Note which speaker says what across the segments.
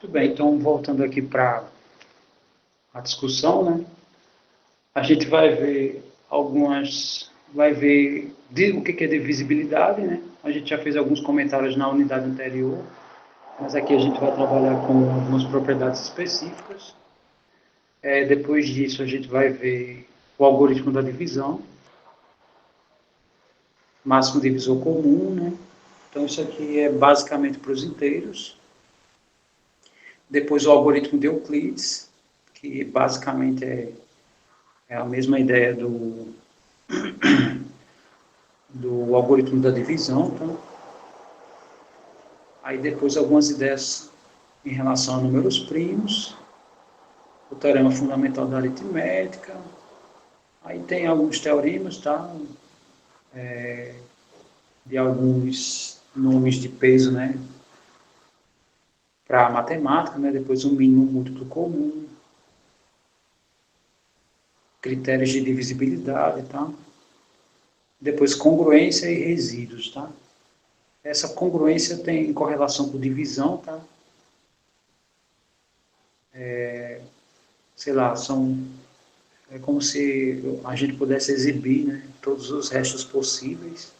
Speaker 1: Muito bem, então voltando aqui para a discussão, né? A gente vai ver o que é divisibilidade, né? A gente já fez alguns comentários na unidade anterior, mas aqui a gente vai trabalhar com algumas propriedades específicas. Depois disso a gente vai ver o algoritmo da divisão, máximo divisor comum, né? Então isso aqui é basicamente para os inteiros. Depois o algoritmo de Euclides, que basicamente é a mesma ideia do algoritmo da divisão. Tá? Aí depois algumas ideias em relação a números primos, o teorema fundamental da aritmética. Aí tem alguns teoremas, tá? De alguns nomes de peso, né? Para a matemática, né? Depois o mínimo múltiplo comum, critérios de divisibilidade, tá? Depois congruência e resíduos, tá? Essa congruência tem correlação com divisão, tá? Sei lá, é como se a gente pudesse exibir, né, todos os restos possíveis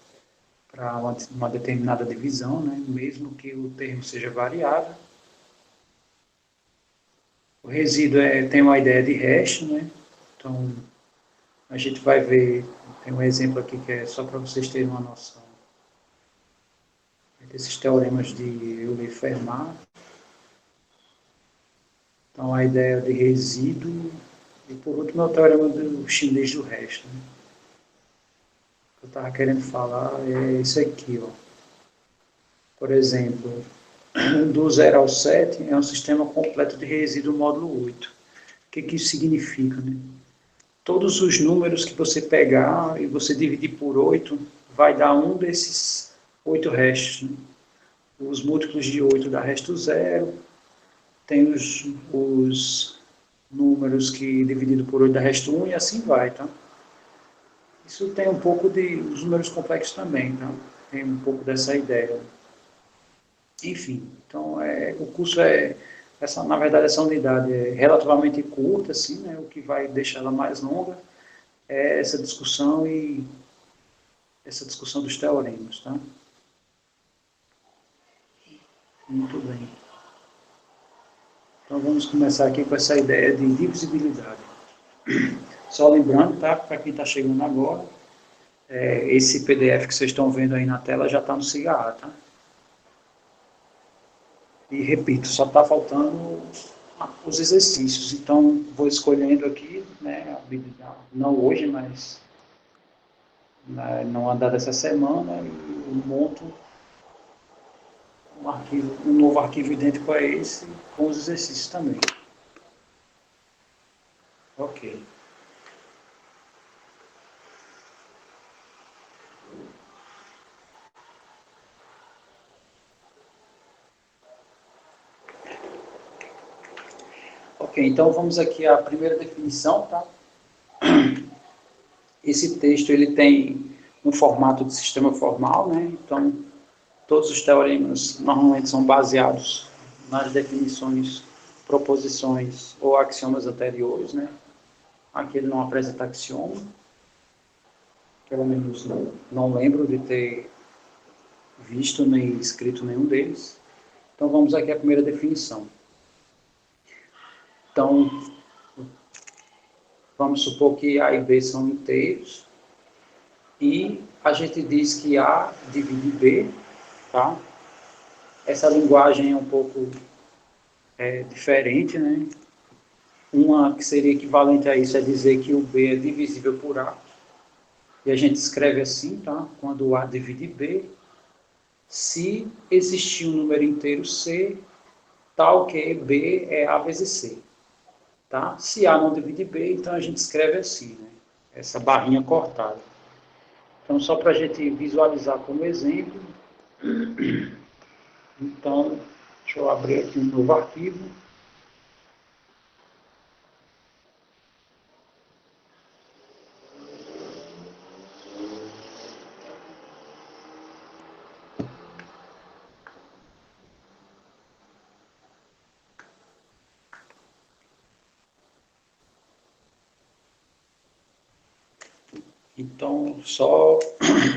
Speaker 1: para uma determinada divisão, né, mesmo que o termo seja variável. O resíduo tem uma ideia de resto, né? Então, a gente vai ver, tem um exemplo aqui que é só para vocês terem uma noção desses teoremas de Euler-Fermat. Então, a ideia de resíduo, e por último é o teorema do chinês do resto. Né? O que eu estava querendo falar é isso aqui, ó. Por exemplo, do 0 ao 7 é um sistema completo de resíduo módulo 8. O que isso significa? Né? Todos os números que você pegar e você dividir por 8, vai dar um desses 8 restos. Né? Os múltiplos de 8 dá resto zero, tem os números que dividido por 8 dá resto 1 e assim vai. Tá? Isso tem um pouco de os números complexos também, tá? Tem um pouco dessa ideia. Enfim, então o curso na verdade essa unidade é relativamente curta, assim, né? O que vai deixar ela mais longa é essa discussão dos teoremas, tá? Muito bem. Então vamos começar aqui com essa ideia de divisibilidade. Só lembrando, tá? Para quem está chegando agora, esse PDF que vocês estão vendo aí na tela já está no SIGA, tá? E repito, só está faltando os exercícios. Então, vou escolhendo aqui, né, não hoje, mas não andar dessa semana, e monto um novo arquivo idêntico a esse, com os exercícios também. Ok. Ok, então vamos aqui à primeira definição, tá? Esse texto ele tem um formato de sistema formal, né? Então, todos os teoremas normalmente são baseados nas definições, proposições ou axiomas anteriores, né? Aqui ele não apresenta axioma, pelo menos não lembro de ter visto nem escrito nenhum deles. Então vamos aqui à primeira definição. Então, vamos supor que A e B são inteiros e a gente diz que A divide B, tá? Essa linguagem é um pouco diferente, né? Uma que seria equivalente a isso é dizer que o B é divisível por A. E a gente escreve assim, tá? Quando A divide B, se existir um número inteiro C, tal que B é A vezes C. Tá? Se A não divide B, então a gente escreve assim, né? Essa barrinha cortada. Então, só para a gente visualizar como exemplo, então, deixa eu abrir aqui um novo arquivo. Então, só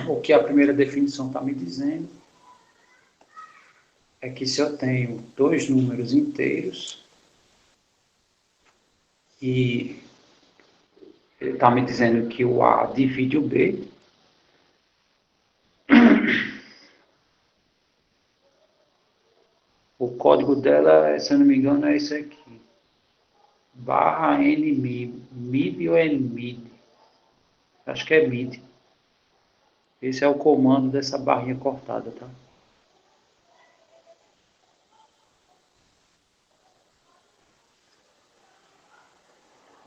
Speaker 1: o que a primeira definição está me dizendo é que se eu tenho dois números inteiros e ele está me dizendo que o A divide o B, o código dela, se eu não me engano, é esse aqui. /nmib, mib ou nmid? Acho que é mid. Esse é o comando dessa barrinha cortada, tá?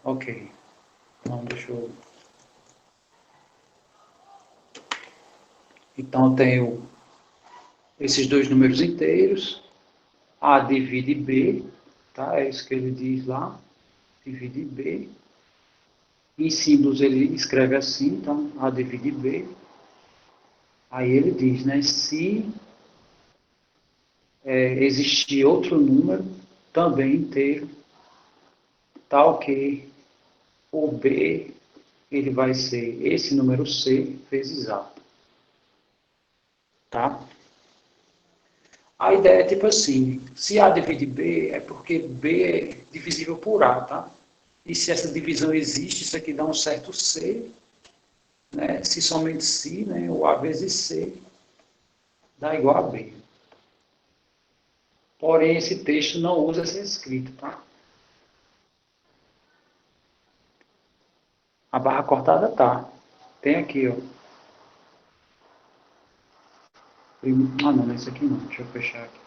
Speaker 1: Ok. Então, deixa eu... Então, eu tenho esses dois números inteiros, A divide B, tá? É isso que ele diz lá, divide B. Em símbolos ele escreve assim, tá? A divide B. Aí ele diz, né? Se existir outro número, também inteiro, tal que o B ele vai ser esse número C vezes A, tá? A ideia é tipo assim, se A divide B, é porque B é divisível por A, tá? E se essa divisão existe, isso aqui dá um certo C, né? Se somente se, né? O A vezes C dá igual a B. Porém, esse texto não usa essa escrita, tá? A barra cortada tá. Tem aqui, ó. Ah, não, esse aqui não. Deixa eu fechar aqui.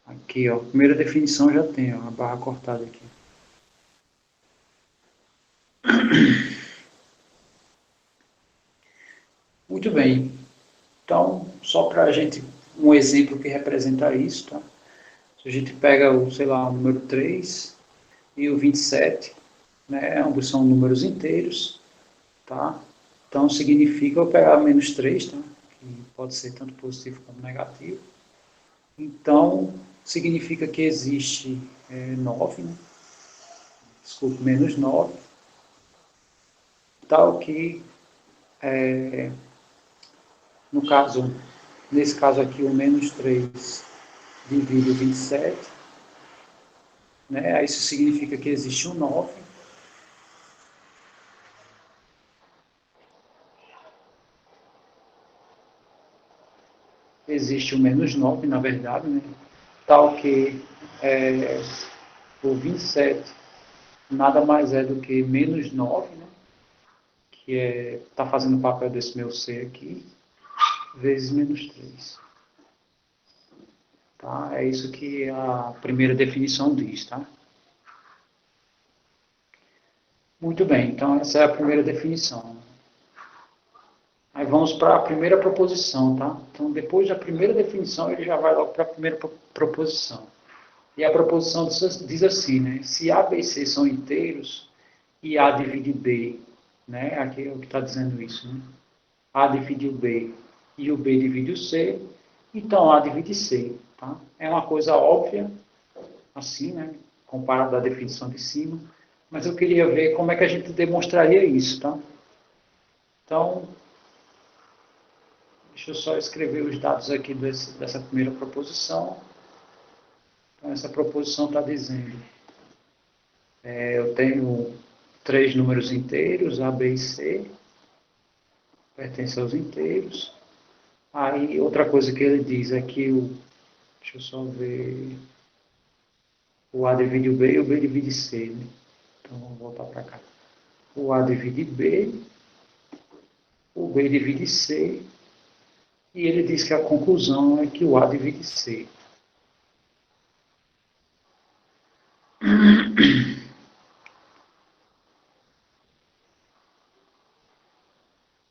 Speaker 1: Aqui, ó. Primeira definição já tem, ó. A barra cortada aqui. Muito bem. Então, só para a gente, um exemplo que representa isso, tá? Se a gente pega o, sei lá, o número 3 e o 27, né? Ambos são números inteiros, tá? Então, significa eu pegar menos 3, tá? Que pode ser tanto positivo como negativo. Então, significa que existe 9, né? Desculpe, menos 9, tal que, no caso, nesse caso aqui, o menos 3 divide o 27, né? Isso significa que existe um 9. Existe o menos 9, na verdade, né? Tal que o 27 nada mais é do que menos 9, né? Que está fazendo o papel desse meu C aqui, vezes menos 3. Tá? É isso que a primeira definição diz, tá? Muito bem, então essa é a primeira definição. Aí vamos para a primeira proposição, tá? Então, depois da primeira definição, ele já vai logo para a primeira proposição. E a proposição diz assim, né? Se A, B e C são inteiros e A divide B, né? Aqui é o que está dizendo isso, né? A divide o B e o B divide o C, então A divide C, tá? É uma coisa óbvia, assim, né? Comparado à definição de cima, mas eu queria ver como é que a gente demonstraria isso, tá? Então, deixa eu só escrever os dados aqui dessa primeira proposição. Então, essa proposição está dizendo, eu tenho três números inteiros, A, B e C, pertencem aos inteiros. Aí, outra coisa que ele diz é que deixa eu só ver, o A divide o B e o B divide C, né? Então, vamos voltar para cá. O A divide B, o B divide C, e ele diz que a conclusão é que o A divide C.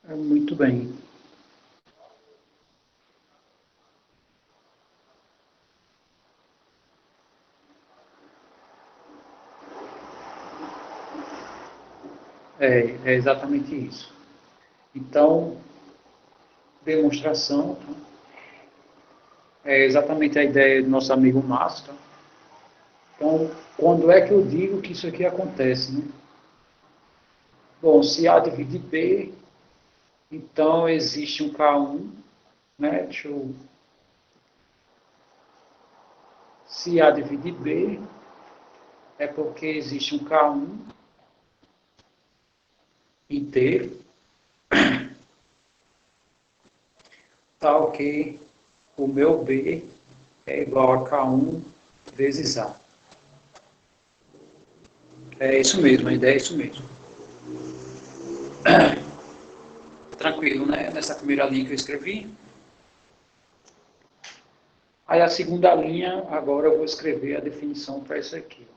Speaker 1: Muito bem. É exatamente isso. Então, demonstração, tá? É exatamente a ideia do nosso amigo Márcio. Tá? Então, quando é que eu digo que isso aqui acontece? Né? Bom, se A divide B, então existe um K1, né? Se A divide B, é porque existe um K1 inteiro, tal que o meu B é igual a K1 vezes A. É isso mesmo, a ideia é isso mesmo. Tranquilo, né? Nessa primeira linha que eu escrevi. Aí a segunda linha, agora eu vou escrever a definição para isso aqui.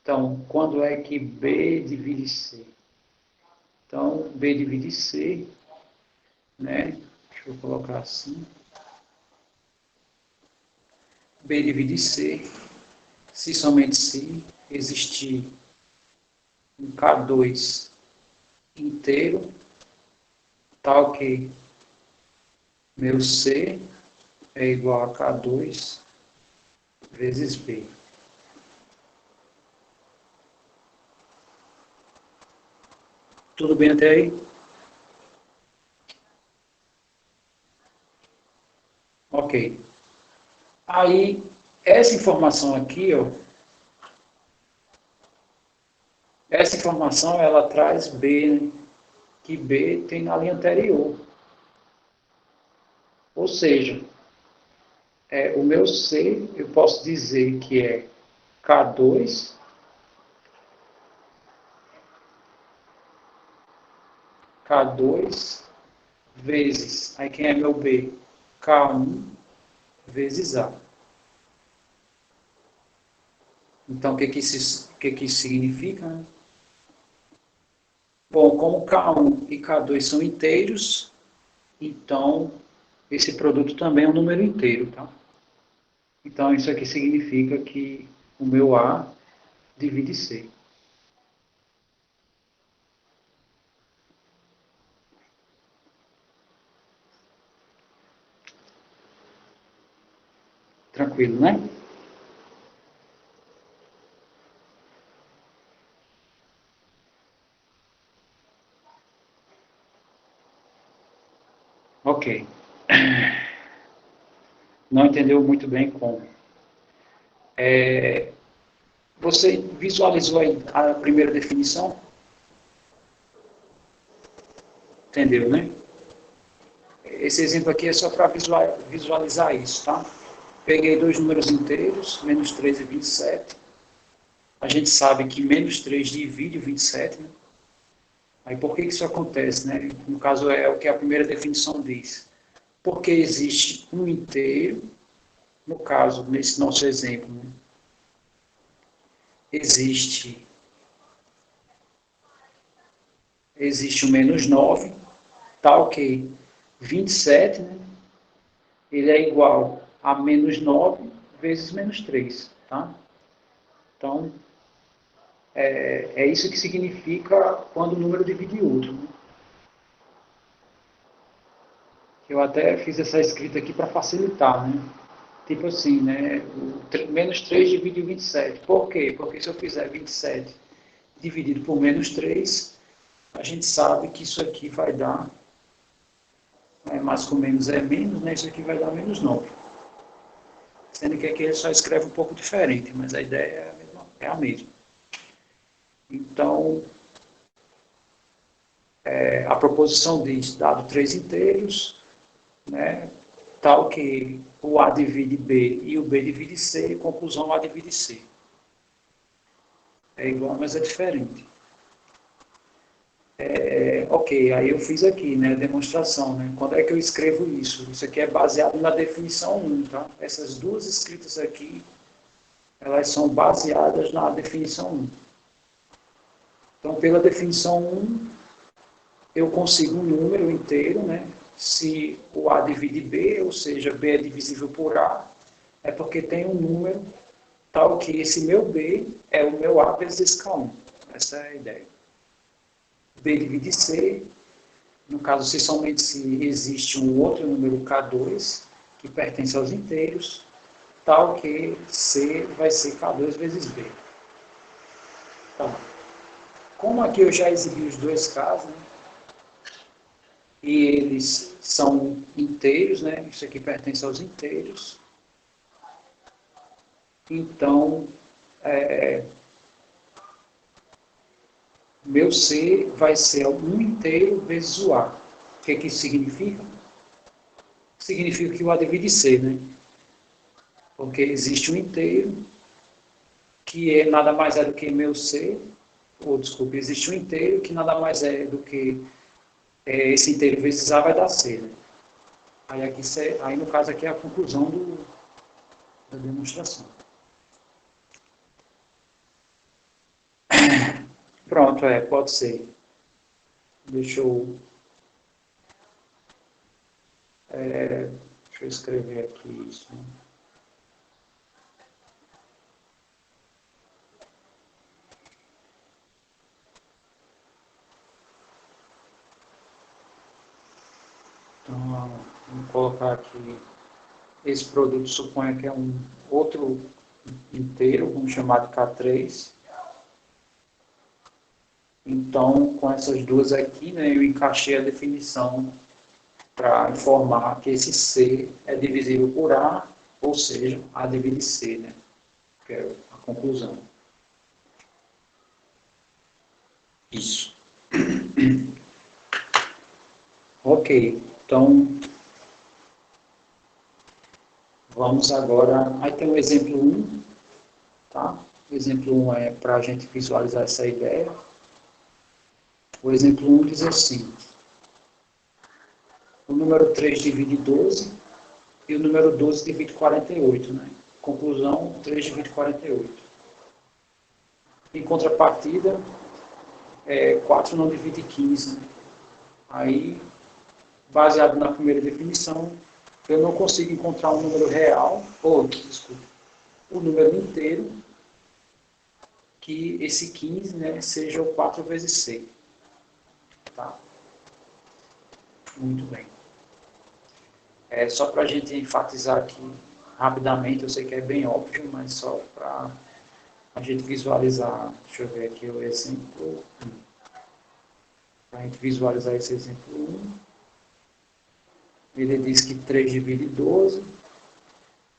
Speaker 1: Então, quando é que B divide C? Então, B divide C, né? Deixa eu colocar assim. B divide C, se somente se existir um K2 inteiro, tal que meu C é igual a K2 vezes B. Tudo bem até aí? Ok. Aí, essa informação aqui, ó, essa informação ela traz B, né? Que B tem na linha anterior. Ou seja, o meu C, eu posso dizer que é K2 K2 vezes, aí quem é meu B? K1 vezes A. Então, o que que isso significa? Né? Bom, como K1 e K2 são inteiros, então esse produto também é um número inteiro. Tá? Então, isso aqui significa que o meu A divide C. Tranquilo, né? Ok. Não entendeu muito bem como. Você visualizou aí a primeira definição? Entendeu, né? Esse exemplo aqui é só para visualizar isso, tá? Peguei dois números inteiros, menos 3 e 27. A gente sabe que menos 3 divide o 27, né? Aí por que isso acontece, né? No caso é o que a primeira definição diz. Porque existe um inteiro, no caso, nesse nosso exemplo, né? existe, existe o menos 9, tal que 27, né? Ele é igual a menos 9 vezes menos 3, tá? Então, é isso que significa quando o número divide outro. Né? Eu até fiz essa escrita aqui para facilitar, né? Tipo assim, né? Menos 3 divide 27. Por quê? Porque se eu fizer 27 dividido por menos 3, a gente sabe que isso aqui vai dar, mais com menos é menos, né? Isso aqui vai dar menos 9. Sendo que aqui ele só escreve um pouco diferente, mas a ideia é a mesma. Então, a proposição diz, dado três inteiros, né, tal que o A divide B e o B divide C, conclusão A divide C. É igual, mas é diferente. Ok, aí eu fiz aqui, né, a demonstração, né, quando é que eu escrevo isso? Isso aqui é baseado na definição 1, tá? Essas duas escritas aqui, elas são baseadas na definição 1. Então, pela definição 1, eu consigo um número inteiro, né? Se o A divide B, ou seja, B é divisível por A, é porque tem um número tal que esse meu B é o meu A vezes K1. Essa é a ideia. B divide C, no caso, se somente se existe um outro número K2, que pertence aos inteiros, tal que C vai ser K2 vezes B. Tá. Como aqui eu já exibi os dois casos, né? E eles são inteiros, né? Isso aqui pertence aos inteiros. Então, meu C vai ser 1 inteiro vezes o A. O que isso significa? Significa que o A divide C, né? Porque existe um inteiro que nada mais é do que meu C, ou desculpe, existe um inteiro que nada mais é do que esse inteiro vezes A vai dar C, né? Aí no caso aqui é a conclusão da demonstração. Pronto, pode ser. Deixa eu, deixa eu escrever aqui isso. Né? Então, vamos colocar aqui, esse produto suponha que é um outro inteiro, vamos chamar de K3. Então, com essas duas aqui, né, eu encaixei a definição para informar que esse C é divisível por A, ou seja, A divide C, né, que é a conclusão. Isso. Ok, então vamos agora. Aí tem o exemplo 1, tá? O exemplo 1 é para a gente visualizar essa ideia. O exemplo 1 diz assim: o número 3 divide 12 e o número 12 divide 48, né? Conclusão: 3 divide 48. Em contrapartida, 4 não divide 15, né? Aí, baseado na primeira definição, eu não consigo encontrar um número real, ou, desculpa, o número inteiro, que esse 15, né, seja o 4 vezes C. Tá? Muito bem. Só para a gente enfatizar aqui rapidamente, eu sei que é bem óbvio, mas só para a gente visualizar, deixa eu ver aqui o exemplo 1. Para a gente visualizar esse exemplo 1, ele diz que 3 divide 12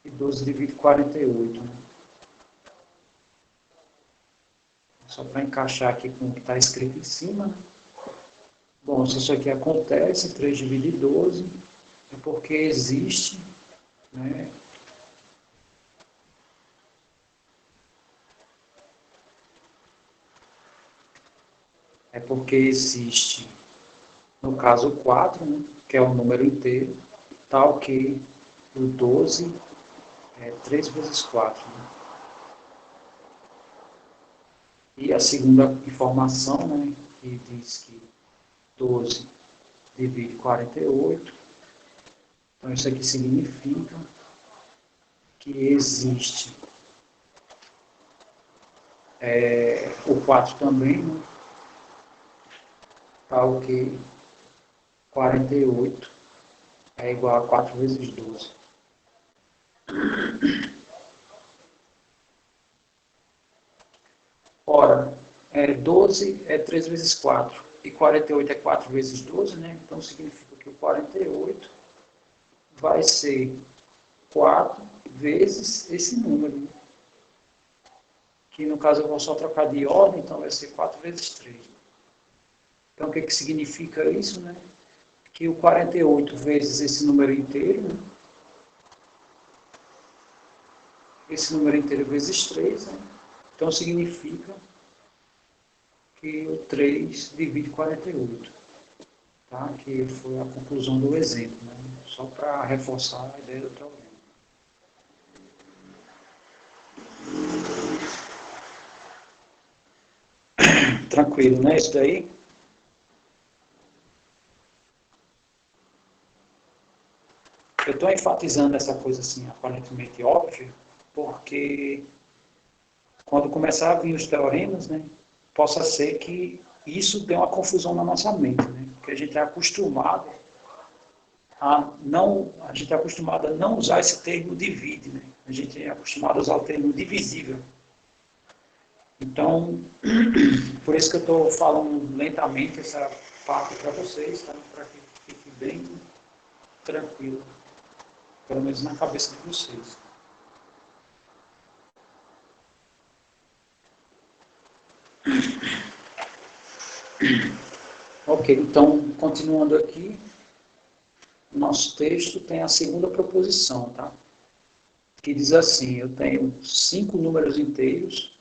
Speaker 1: e 12 divide 48. Né? Só para encaixar aqui com o que está escrito em cima. Né? Bom, se isso aqui acontece, 3 divide 12, é porque existe, né, é porque existe, no caso, o 4, né, que é um número inteiro, tal que o 12 é 3 vezes 4. Né? E a segunda informação, né, que diz que 12 divide 48, então isso aqui significa que existe o 4 também, né, tal que 48 é igual a 4 vezes 12. Ora, 12 é 3 vezes 4 e 48 é 4 vezes 12, né? Então significa que o 48 vai ser 4 vezes esse número, né? Que no caso eu vou só trocar de ordem, então vai ser 4 vezes 3. Então o que significa isso, né? Que o 48 vezes esse número inteiro, né? Esse número inteiro vezes 3, né? Então significa que o 3 divide 48. Tá? Que foi a conclusão do exemplo, né? Só para reforçar a ideia do teorema. Tranquilo, né? Isso daí. Eu estou enfatizando essa coisa assim, aparentemente óbvia, porque quando começar a vir os teoremas, né, possa ser que isso dê uma confusão na nossa mente, né? Porque a gente é acostumado a não usar esse termo divide, né? A gente é acostumado a usar o termo divisível. Então, por isso que eu estou falando lentamente essa parte para vocês, tá? Para que fique bem tranquilo, pelo menos na cabeça de vocês. Ok, então, continuando aqui, o nosso texto tem a segunda proposição, tá? Que diz assim, eu tenho 5 números inteiros,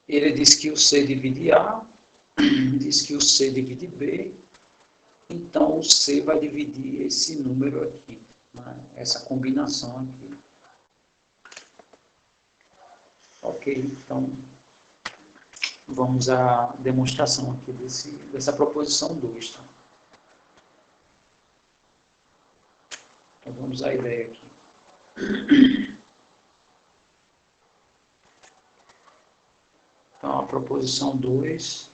Speaker 1: ele diz que o C divide A, diz que o C divide B, então o C vai dividir esse número aqui, né? Essa combinação aqui. Ok, então vamos à demonstração aqui dessa proposição 2. Tá? Então vamos à ideia aqui. Então a proposição 2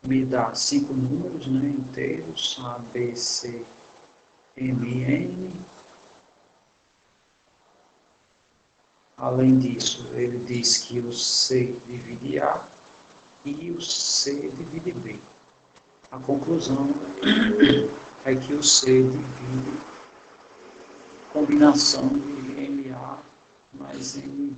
Speaker 1: me dá 5 números, né, inteiros, A, B, C, M, N. Além disso, ele diz que o C divide A e o C divide B. A conclusão é que o C divide combinação de MA mais M.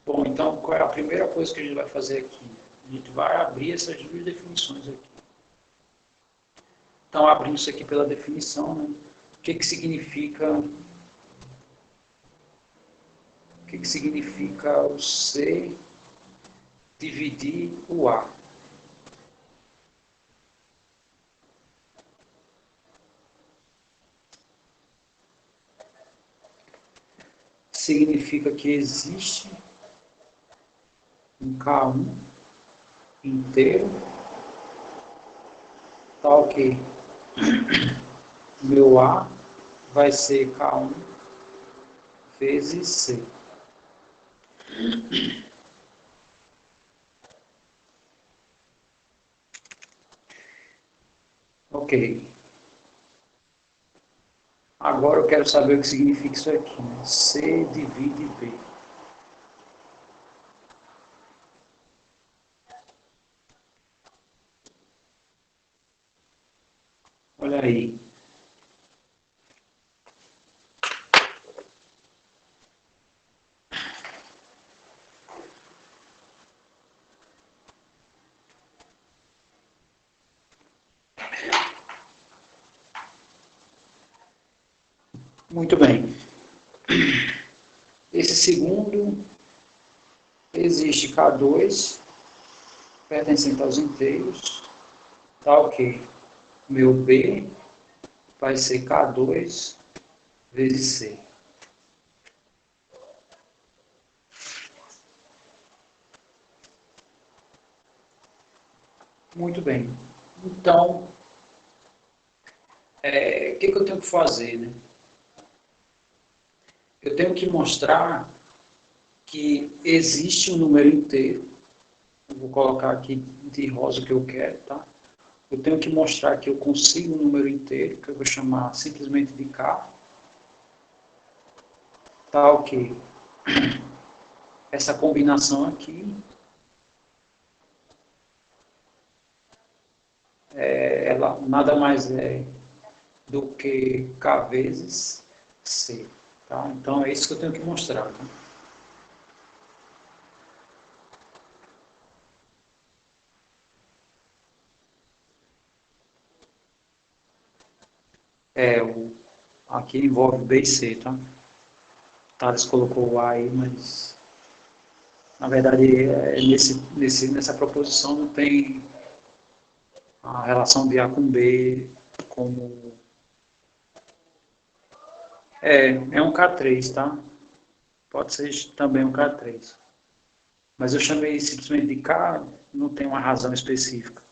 Speaker 1: Bom, então qual é a primeira coisa que a gente vai fazer aqui? A gente vai abrir essas duas definições aqui. Então, abrindo isso aqui pela definição, né? O que significa o C dividir o A? Significa que existe um K1 inteiro, tal que meu A vai ser K1 vezes C. Ok. Agora eu quero saber o que significa isso aqui. Né? C divide B. Olha aí. Muito bem. Esse segundo, existe K2, pertencente aos inteiros, tá ok. Meu B vai ser K2 vezes C. Muito bem. Então, o que eu tenho que fazer? Né? Eu tenho que mostrar que existe um número inteiro. Eu vou colocar aqui de rosa o que eu quero, tá? Eu tenho que mostrar que eu consigo um número inteiro, que eu vou chamar simplesmente de K. Tá ok. Essa combinação aqui, ela nada mais é do que K vezes C. Tá? Então é isso que eu tenho que mostrar. Tá? Aqui envolve B e C. Tá? Thales colocou o A aí, mas na verdade nessa proposição não tem a relação de A com B como. É um K3, tá? Pode ser também um K3. Mas eu chamei simplesmente de K, não tem uma razão específica.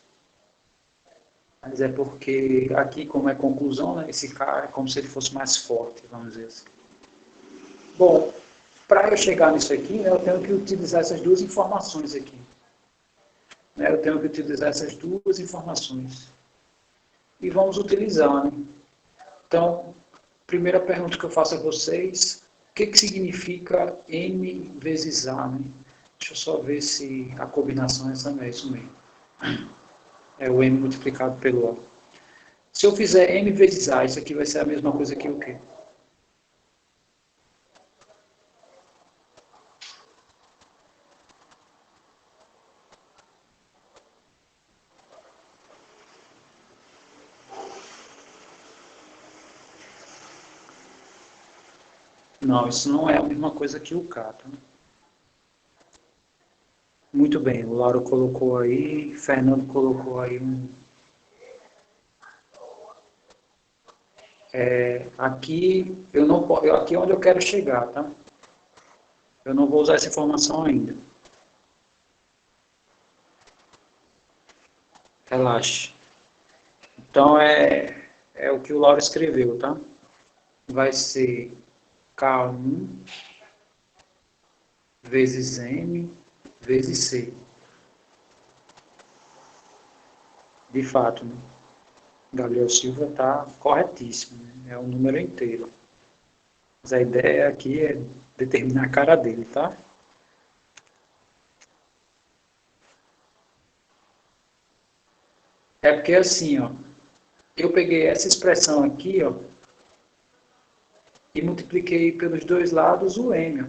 Speaker 1: Mas é porque aqui, como é conclusão, né, esse K é como se ele fosse mais forte, vamos dizer assim. Bom, para eu chegar nisso aqui, né, eu tenho que utilizar essas duas informações aqui. Né, eu tenho que utilizar essas duas informações. E vamos utilizar, né? Então, Primeira pergunta que eu faço a vocês, o que significa M vezes A, né? Deixa eu só ver se a combinação é isso mesmo. É o M multiplicado pelo A. Se eu fizer M vezes A, isso aqui vai ser a mesma coisa que o quê? Não, isso não é a mesma coisa que o K, tá? Muito bem, o Lauro colocou aí, Fernando colocou aí um. Aqui eu não aqui é onde eu quero chegar, tá? Eu não vou usar essa informação ainda. Relaxe. Então é o que o Lauro escreveu, tá? Vai ser K1 vezes M vezes C. De fato, né? Gabriel Silva está corretíssimo, né? É um número inteiro. Mas a ideia aqui é determinar a cara dele, tá? É porque assim, ó, eu peguei essa expressão aqui, ó, e multipliquei pelos dois lados o M. Ó.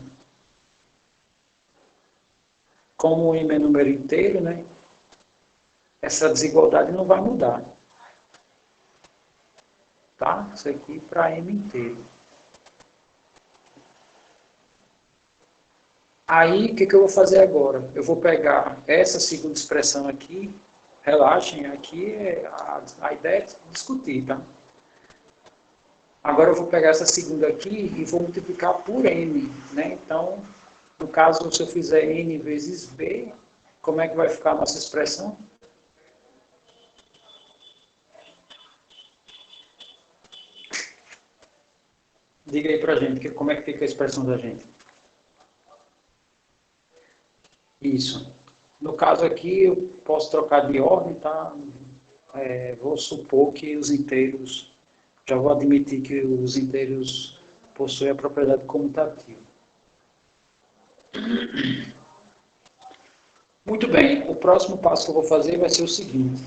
Speaker 1: Como o M é número inteiro, né? Essa desigualdade não vai mudar. Tá? Isso aqui para M inteiro. Aí, o que eu vou fazer agora? Eu vou pegar essa segunda expressão aqui, relaxem, aqui a ideia é discutir, tá? Agora eu vou pegar essa segunda aqui e vou multiplicar por n, né? Então, no caso, se eu fizer n vezes b, como é que vai ficar a nossa expressão? Diga aí pra gente, como é que fica a expressão da gente? Isso. No caso aqui, eu posso trocar de ordem, tá? Vou supor que os inteiros, já vou admitir que os inteiros possuem a propriedade comutativa. Muito bem, o próximo passo que eu vou fazer vai ser o seguinte.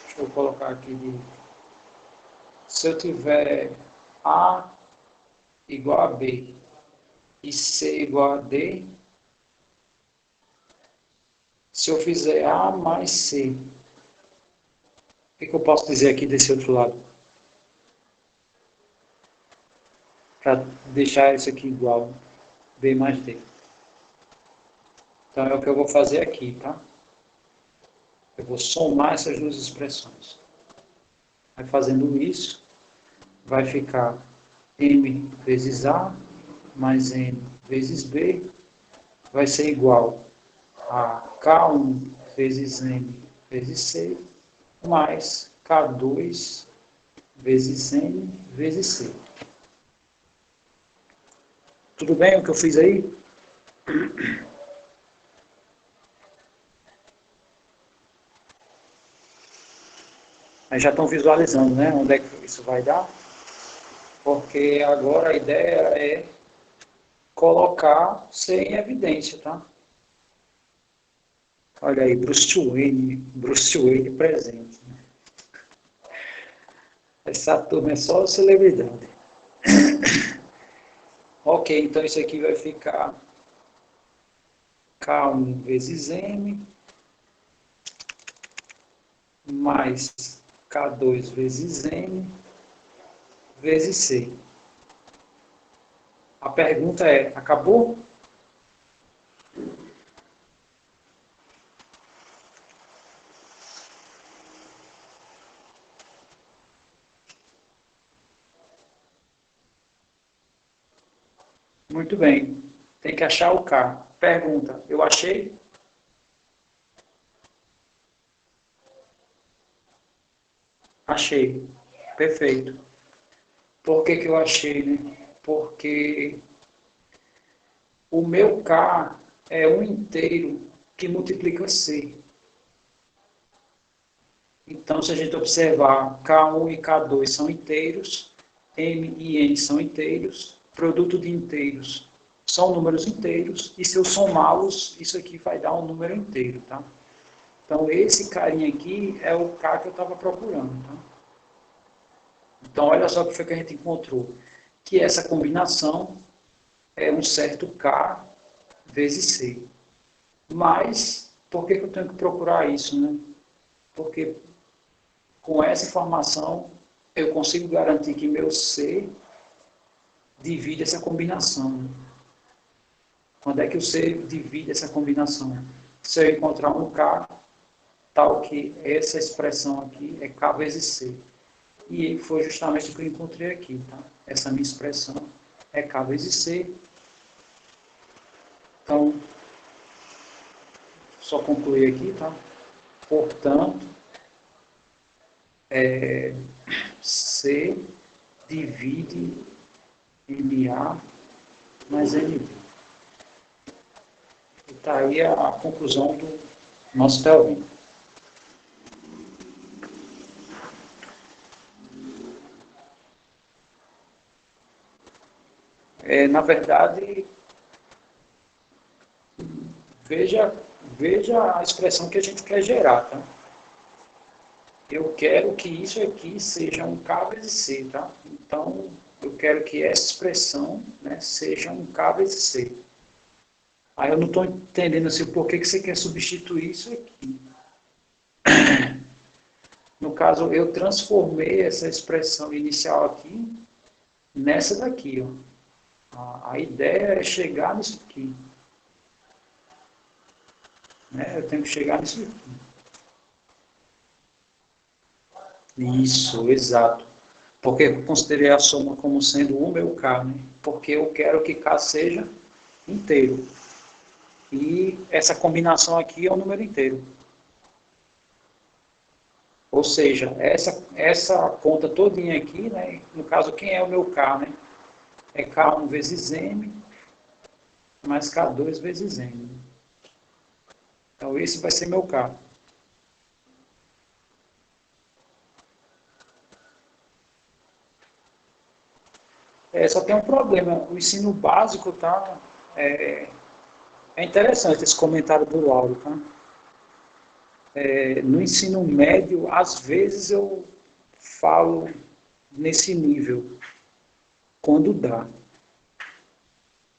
Speaker 1: Deixa eu colocar aqui se eu tiver A igual a B e C igual a D, se eu fizer A mais C, o que eu posso dizer aqui desse outro lado? Para deixar isso aqui igual, B mais D. Então é o que eu vou fazer aqui, tá? Eu vou somar essas duas expressões. Aí fazendo isso, vai ficar M vezes A mais N vezes B vai ser igual a K1 vezes N vezes C mais K2 vezes N vezes C. Tudo bem o que eu fiz aí? Aí já estão visualizando, né? Onde é que isso vai dar? Porque agora a ideia é colocar C em evidência, tá? Olha aí, Bruce Wayne presente. Né? Essa turma é só celebridade. Ok, então isso aqui vai ficar K1 vezes M mais K2 vezes N vezes C. A pergunta é, acabou? Muito bem. Tem que achar o K. Pergunta, eu achei? Achei. Perfeito. Por que eu achei, né? Porque o meu K é um inteiro que multiplica C. Então, se a gente observar, K1 e K2 são inteiros, M e N são inteiros, produto de inteiros são números inteiros, e se eu somá-los, isso aqui vai dar um número inteiro, tá? Então, esse carinha aqui é o K que eu estava procurando, tá? Então, olha só o que foi que a gente encontrou. Que essa combinação é um certo K vezes C. Mas, por que eu tenho que procurar isso, né? Porque com essa informação, eu consigo garantir que meu C divide essa combinação, né? Quando é que o C divide essa combinação? Se eu encontrar um K, tal que essa expressão aqui é K vezes C. E foi justamente o que eu encontrei aqui, tá? Essa minha expressão é K vezes C. Então, só concluir aqui, tá? Portanto, C divide MA mais NB. E está aí a conclusão do nosso teorema. Na verdade, veja a expressão que a gente quer gerar, tá? Eu quero que isso aqui seja um K vezes C, tá? Então, eu quero que essa expressão, né, seja um K vezes C. Aí eu não estou entendendo assim, por que você quer substituir isso aqui. No caso, eu transformei essa expressão inicial aqui nessa daqui, ó. A ideia é chegar nisso aqui. Né? Eu tenho que chegar nisso aqui. Isso, exato. Porque eu considerei a soma como sendo o meu K, né? Porque eu quero que K seja inteiro. E essa combinação aqui é um número inteiro. Ou seja, essa conta todinha aqui, né? No caso, quem é o meu K, né? É K1 vezes M mais K2 vezes M. Então, esse vai ser meu K. Só tem um problema. O ensino básico, tá? É interessante esse comentário do Lauro, tá? No ensino médio, às vezes eu falo nesse nível, quando dá,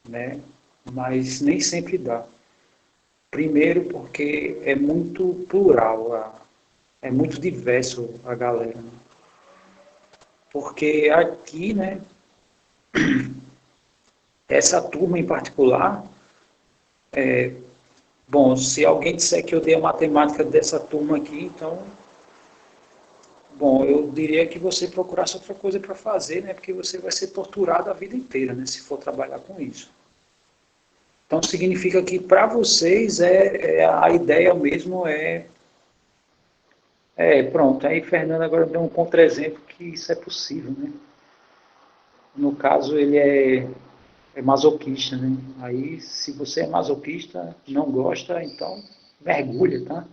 Speaker 1: né? Mas nem sempre dá. Primeiro porque é muito plural, é muito diverso a galera, né? Porque aqui, né, essa turma em particular, bom, se alguém disser que eu dei a matemática dessa turma aqui, então, bom, eu diria que você procurasse outra coisa para fazer, né, porque você vai ser torturado a vida inteira, né, se for trabalhar com isso. Então, significa que para vocês a ideia mesmo pronto, aí Fernando agora deu um contra-exemplo que isso é possível, né? No caso, ele é masoquista, né? Aí, se você é masoquista, não gosta, então mergulha, tá?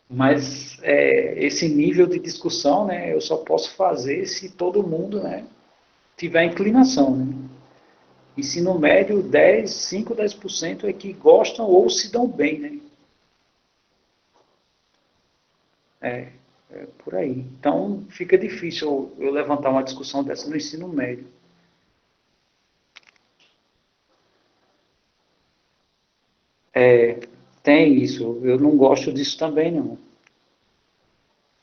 Speaker 1: Mas esse nível de discussão, né, eu só posso fazer se todo mundo, né, tiver inclinação, né? Ensino médio, 5, 10% é que gostam ou se dão bem, né? É, é por aí. Então, fica difícil eu levantar uma discussão dessa no ensino médio. Tem isso, eu não gosto disso também, não.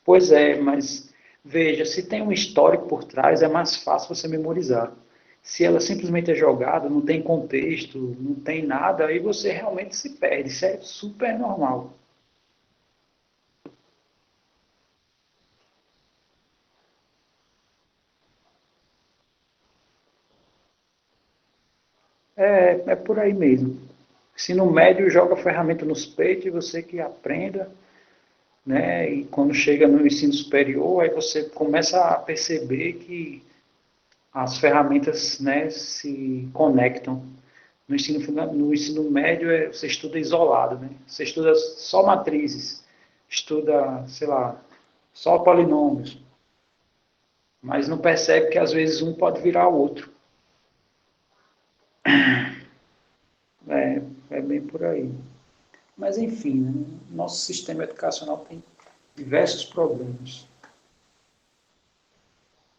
Speaker 1: Pois é, mas veja, se tem um histórico por trás, é mais fácil você memorizar. Se ela simplesmente é jogada, não tem contexto, não tem nada, aí você realmente se perde. Isso é super normal. É por aí mesmo. Ensino médio joga a ferramenta nos peitos e você que aprenda, né? E quando chega no ensino superior, aí você começa a perceber que as ferramentas, né, se conectam. No ensino médio você estuda isolado, né? Você estuda só matrizes, estuda, sei lá, só polinômios. Mas não percebe que às vezes um pode virar o outro. É bem por aí. Mas enfim, né? Nosso sistema educacional tem diversos problemas.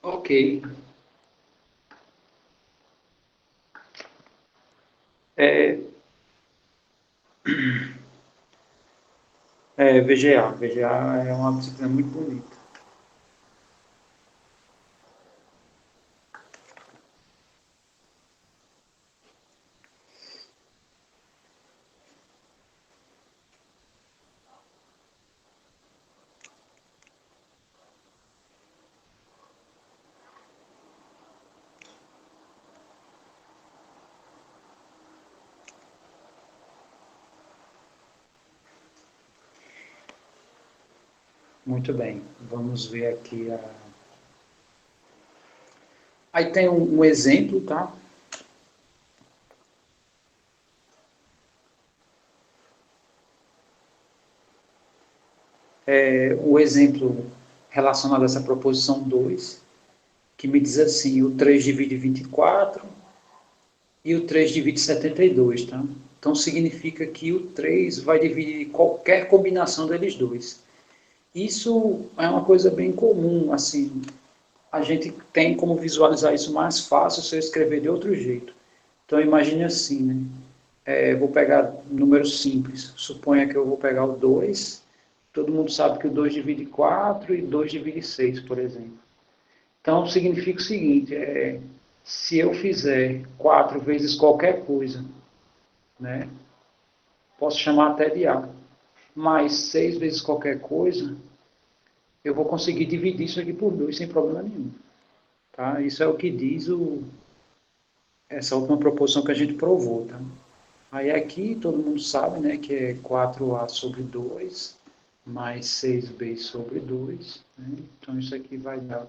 Speaker 1: Ok. É, VGA. VGA é uma disciplina muito bonita. Muito bem. Vamos ver aqui a. Aí tem um exemplo, tá? O exemplo relacionado a essa proposição 2, que me diz assim, o 3 divide 24 e o 3 divide 72, tá? Então significa que o 3 vai dividir qualquer combinação deles dois. Isso é uma coisa bem comum, assim, a gente tem como visualizar isso mais fácil se eu escrever de outro jeito. Então imagine assim, né? Vou pegar números simples. Suponha que eu vou pegar o 2. Todo mundo sabe que o 2 divide 4 e 2 divide 6, por exemplo. Então significa o seguinte, se eu fizer 4 vezes qualquer coisa, né? Posso chamar até de A, mais 6 vezes qualquer coisa, eu vou conseguir dividir isso aqui por 2 sem problema nenhum. Tá? Isso é o que diz essa última proposição que a gente provou. Tá? Aí aqui todo mundo sabe, né, que é 4A sobre 2 mais 6B sobre 2. Né? Então isso aqui vai dar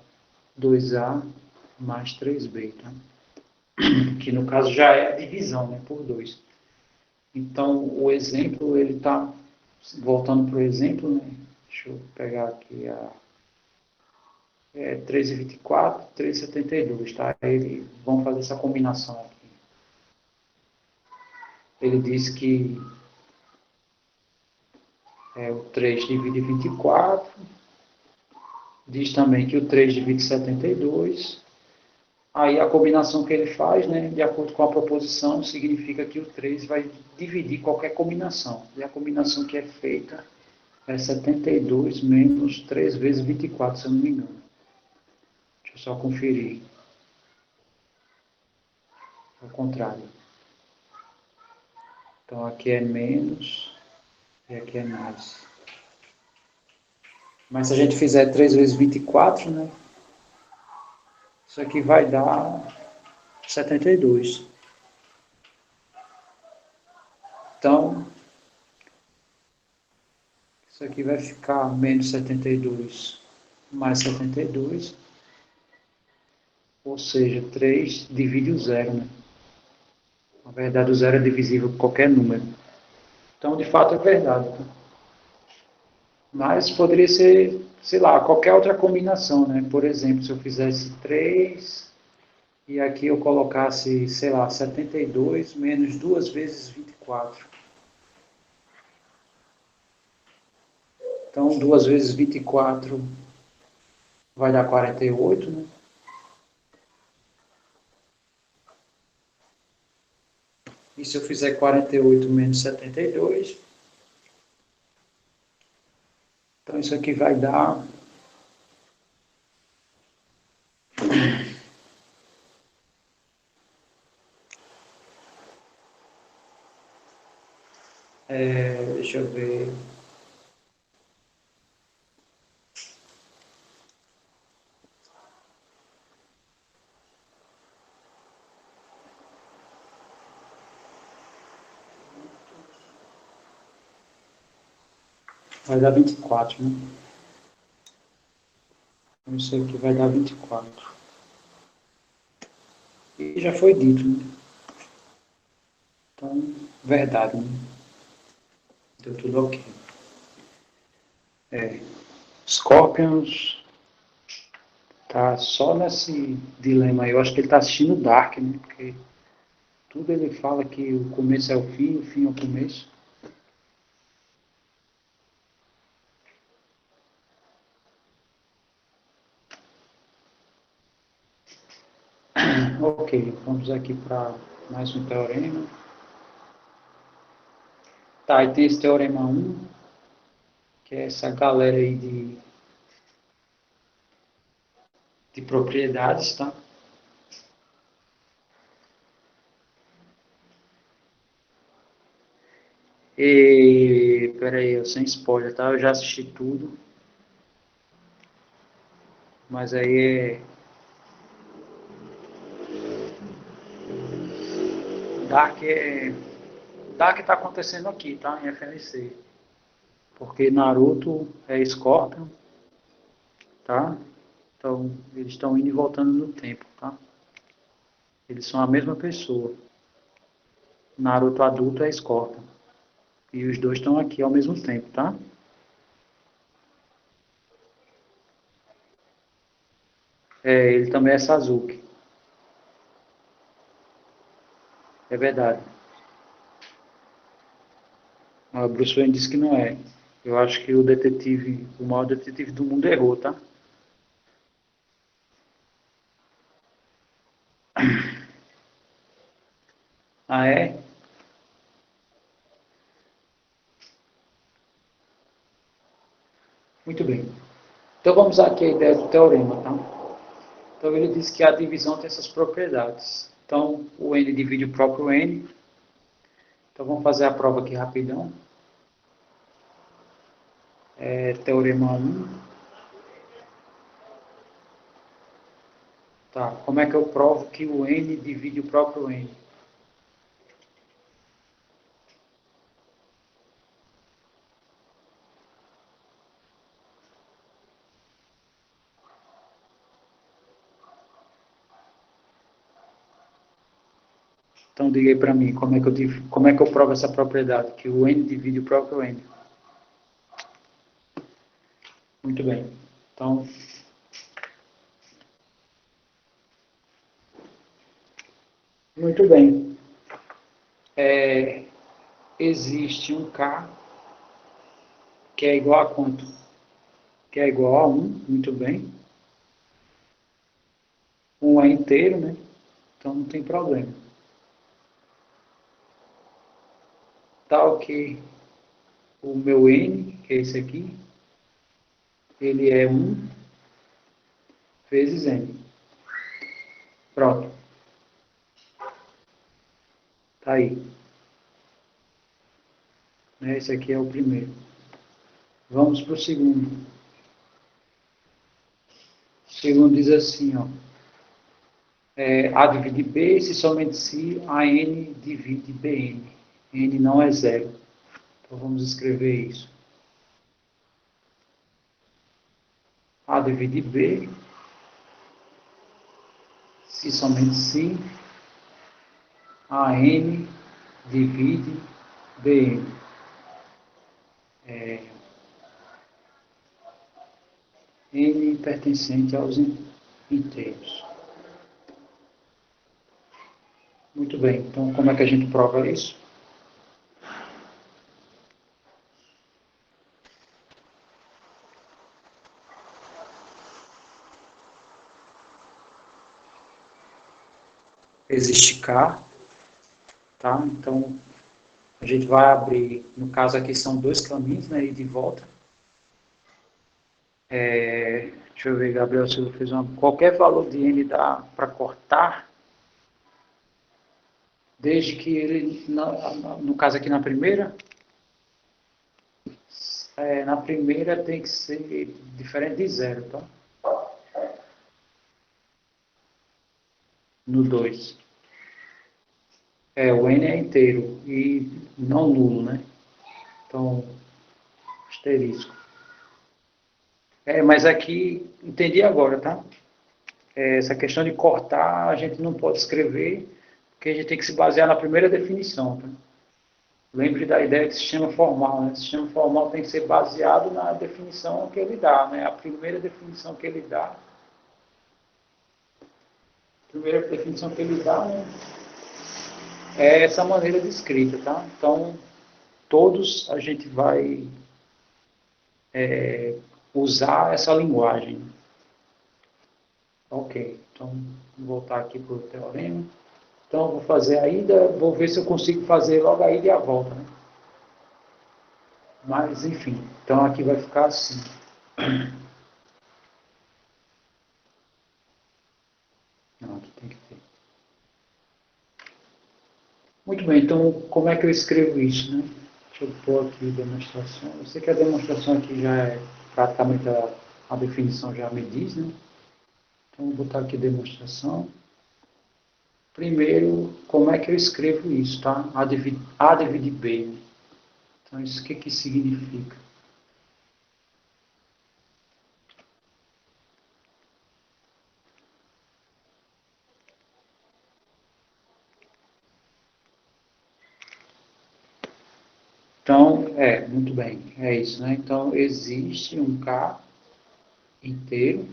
Speaker 1: 2A mais 3B. Tá? Que no caso já é a divisão, né, por 2. Então o exemplo, ele está, voltando para o exemplo, né, deixa eu pegar aqui a 3,24, 3,72, tá? Ele, vamos fazer essa combinação aqui. Ele diz que o 3 divide 24, diz também que o 3 divide 72. Aí a combinação que ele faz, né, de acordo com a proposição, significa que o 3 vai dividir qualquer combinação. E a combinação que é feita é 72 menos 3 vezes 24, se eu não me engano. Deixa eu só conferir. Ao contrário. Então aqui é menos e aqui é mais. Mas se a gente fizer 3 vezes 24, né? Isso aqui vai dar 72. Então, isso aqui vai ficar menos 72 mais 72. Ou seja, 3 divide o zero, né? Na verdade, o zero é divisível por qualquer número. Então, de fato, é verdade. Tá? Mas poderia ser, sei lá, qualquer outra combinação, né? Por exemplo, se eu fizesse 3 e aqui eu colocasse, sei lá, 72 menos 2 vezes 24. Então, 2 vezes 24 vai dar 48, né? E se eu fizer 48 menos 72, então isso aqui vai dar... deixa eu ver... Vai dar 24, né? Então isso aqui vai dar 24. E já foi dito, né? Então, verdade, né? Deu tudo ok. É. Scorpions tá só nesse dilema aí. Eu acho que ele tá assistindo Dark, né? Porque tudo ele fala que o começo é o fim é o começo. Ok, vamos aqui para mais um teorema. Tá, e tem esse teorema 1, que é essa galera aí de propriedades, tá? E, peraí, eu sem spoiler, tá? Eu já assisti tudo, mas aí Dark é... Dark tá acontecendo aqui, tá? Em FNC. Porque Naruto é Scorpion, tá? Então, eles estão indo e voltando no tempo, tá? Eles são a mesma pessoa. Naruto adulto é Scorpion. E os dois estão aqui ao mesmo tempo, tá? É, ele também é Sasuke. É verdade. O Bruce Wayne disse que não é. Eu acho que o detetive, o maior detetive do mundo errou, tá? Ah, é? Muito bem. Então vamos aqui à ideia do teorema, tá? Então ele diz que a divisão tem essas propriedades. Então o N divide o próprio N. Então vamos fazer a prova aqui rapidão. Teorema 1. Tá. Como é que eu provo que o N divide o próprio N? Então diga aí para mim, como é que eu provo essa propriedade? Que o N divide o próprio N. Muito bem. Então, muito bem. Existe um K que é igual a quanto? Que é igual a 1, muito bem. 1 é inteiro, né? Então não tem problema. Tal que o meu N, que é esse aqui, ele é 1 vezes N. Pronto. Tá aí. Esse aqui é o primeiro. Vamos para o segundo. O segundo diz assim, ó. A divide B, se somente se a N divide Bn. N não é zero. Então vamos escrever isso. A divide B, se somente se a N divide Bn. N pertencente aos inteiros. Muito bem, então como é que a gente prova isso? Existe K, tá? Então a gente vai abrir, no caso aqui são dois caminhos, né, e de volta. Deixa eu ver, Gabriel Silva fez qualquer valor de N dá para cortar, desde que ele, no caso aqui na primeira tem que ser diferente de zero, tá? No 2. O N é inteiro e não nulo, né? Então, asterisco. Mas aqui, entendi agora, tá? Essa questão de cortar, a gente não pode escrever, porque a gente tem que se basear na primeira definição, tá? Lembre da ideia de sistema formal, né? O sistema formal tem que ser baseado na definição que ele dá, né? A primeira definição que ele dá, né, é essa maneira de escrita, tá? Então, todos a gente vai usar essa linguagem. Ok, então vou voltar aqui para o teorema. Então, vou fazer a ida, vou ver se eu consigo fazer logo a ida e a volta, né? Mas, enfim, então aqui vai ficar assim. Não, aqui tem que ter. Muito bem, então como é que eu escrevo isso, né? Deixa eu pôr aqui demonstração. Eu sei que a demonstração aqui já é praticamente a definição já me diz, né? Então vou botar aqui demonstração. Primeiro, como é que eu escrevo isso, tá? A dividir B. Né? Então isso o que significa? Então, muito bem, é isso, né? Então existe um K inteiro,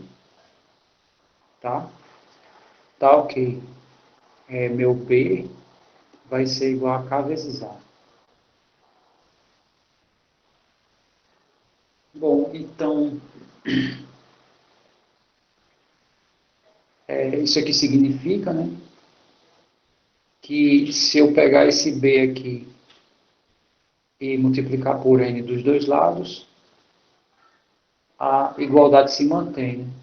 Speaker 1: tá? Tá ok. Meu B vai ser igual a K vezes A. Bom, então, isso aqui significa, né, que se eu pegar esse B aqui e multiplicar por N dos dois lados, a igualdade se mantém. Né?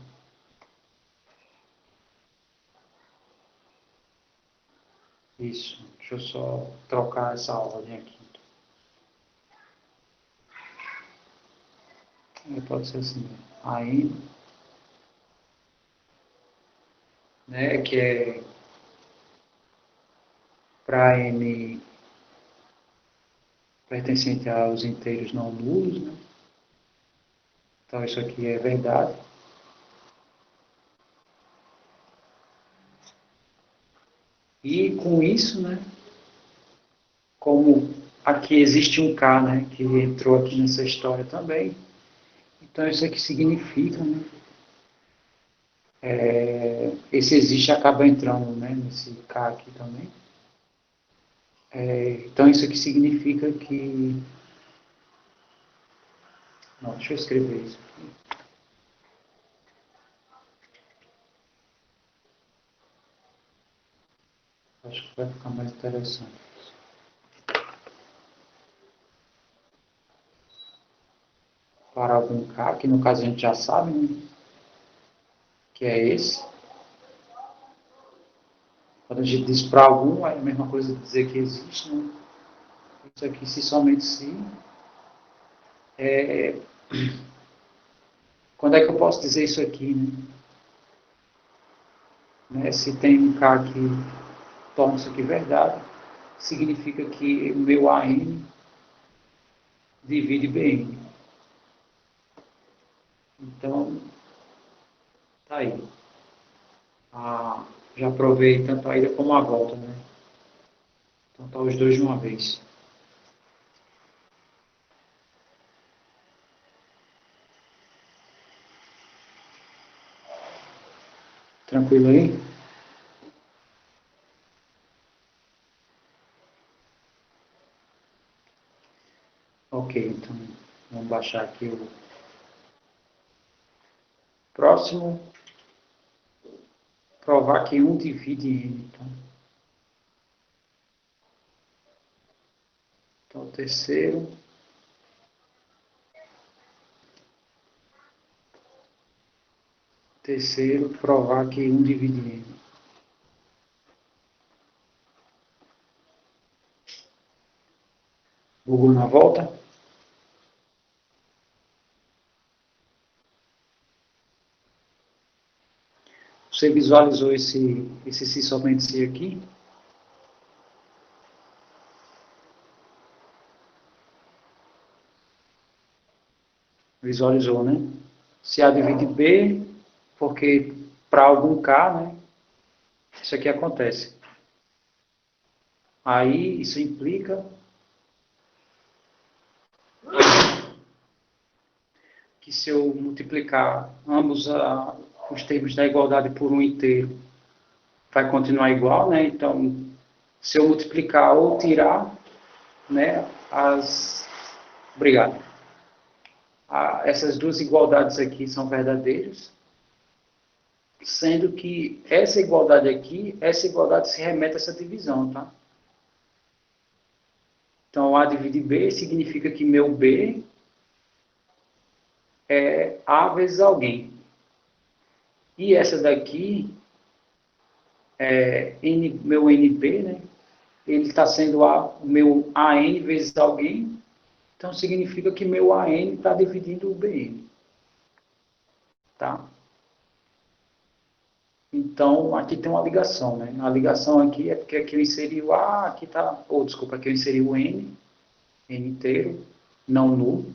Speaker 1: Isso, deixa eu só trocar essa ordem aqui. Pode ser assim, a N, né, que é para N pertencente aos inteiros não nulos, né? Então isso aqui é verdade. E com isso, né, como aqui existe um K, né, que entrou aqui nessa história também, então isso aqui significa, né, esse existe acaba entrando, né, nesse K aqui também. Então isso aqui significa que... Não, deixa eu escrever isso aqui. Acho que vai ficar mais interessante. Para algum K, que no caso a gente já sabe, né, que é esse. Quando a gente diz para algum, é a mesma coisa de dizer que existe, né? Isso aqui, se somente se... É... Quando é que eu posso dizer isso aqui, né? Se tem um K que torna isso aqui verdade, significa que o meu AN divide BN. Então, tá aí. Já provei tanto a ida como a volta, né? Então tá os dois de uma vez. Tranquilo aí? Ok, então vamos baixar aqui o próximo. Provar que um divide N. Então o terceiro. Terceiro, provar que um divide N. Google na volta. Você visualizou esse se somente se aqui? Visualizou, né? Se A divide B, porque para algum K, né, isso aqui acontece. Aí isso implica que se eu multiplicar ambos os termos da igualdade por um inteiro, vai continuar igual, né? Então, se eu multiplicar ou tirar, né, Obrigado. Essas duas igualdades aqui são verdadeiras, sendo que essa igualdade aqui, essa igualdade se remete a essa divisão, tá? Então, A divide B significa que meu B é A vezes alguém. E essa daqui é meu NB, né? Ele está sendo o meu AN vezes alguém, então significa que meu AN está dividindo o BN. Tá? Então, aqui tem uma ligação, né? A ligação aqui é porque aqui eu inseri o A, aqui está, desculpa, aqui eu inseri o N inteiro, não nulo.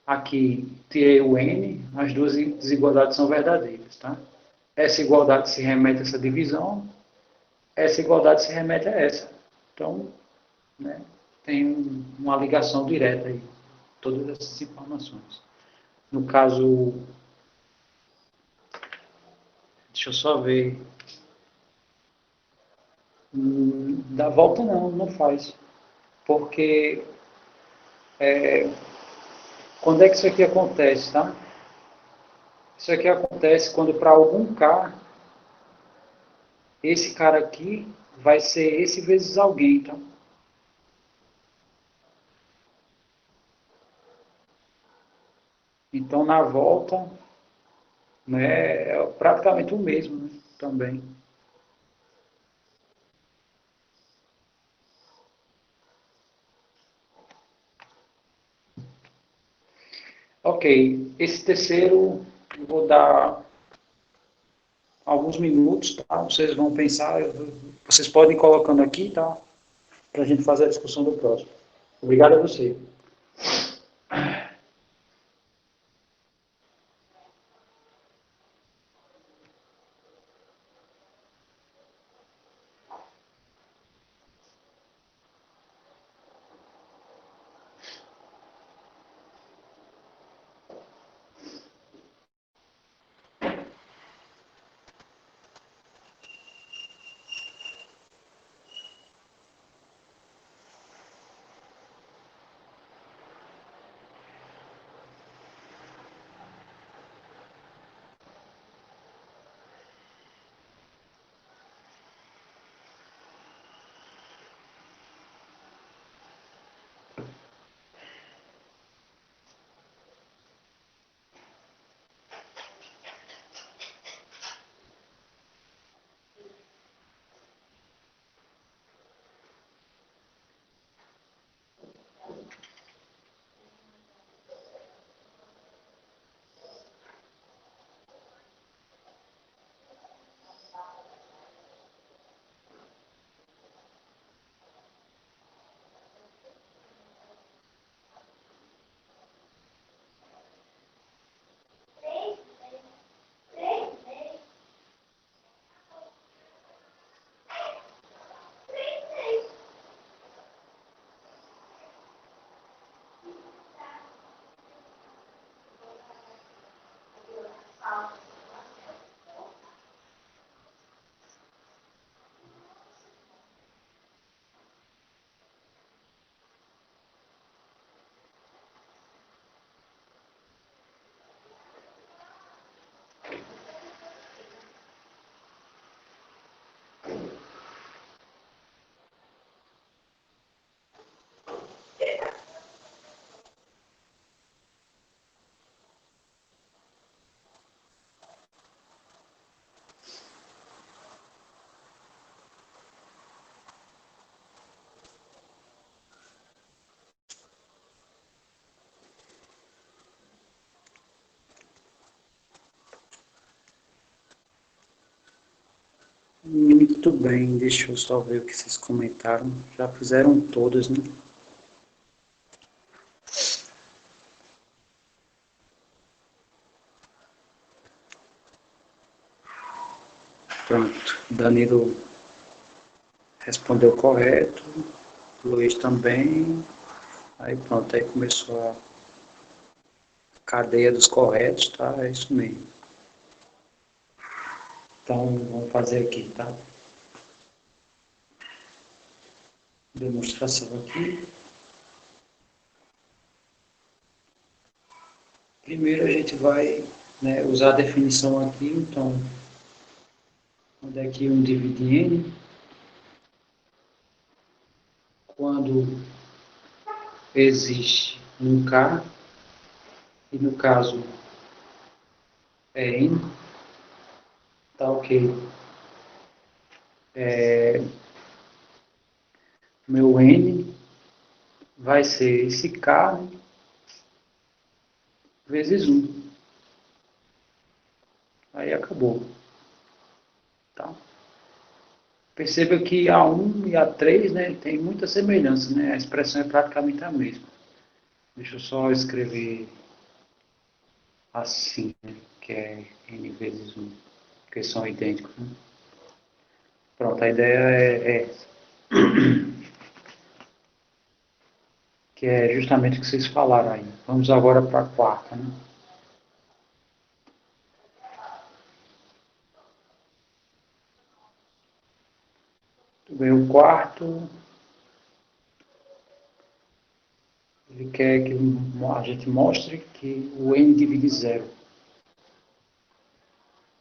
Speaker 1: Aqui tirei o N, as duas desigualdades são verdadeiras, tá? Essa igualdade se remete a essa divisão, essa igualdade se remete a essa. Então, né, tem uma ligação direta aí, todas essas informações. No caso, deixa eu só ver, da volta não faz, porque quando é que isso aqui acontece, tá? Isso aqui acontece quando para algum K, esse cara aqui vai ser esse vezes alguém, tá? Então, na volta, né, é praticamente o mesmo, né, também. Ok, esse terceiro, eu vou dar alguns minutos, tá? Vocês vão pensar, vocês podem ir colocando aqui, tá? Para a gente fazer a discussão do próximo. Obrigado a você. Muito bem, deixa eu só ver o que vocês comentaram. Já fizeram todas, né? Pronto, Danilo respondeu correto, Luiz também. Aí pronto, aí começou cadeia dos corretos, tá? É isso mesmo. Então, vamos fazer aqui, tá? Demonstração aqui. Primeiro a gente vai, né, usar a definição aqui, então, onde é que 1 divide n? Quando existe um k, e no caso é n, tá ok. Meu n vai ser esse k, né, vezes 1. Aí acabou. Tá? Perceba que a 1 e a 3, né, tem muita semelhança, né? A expressão é praticamente a mesma. Deixa eu só escrever assim, né, que é n vezes 1, porque são idênticos. Né? Pronto, a ideia é essa. Que é justamente o que vocês falaram aí. Vamos agora para a quarta. Né? Bem, o quarto, ele quer que a gente mostre que o n divide zero.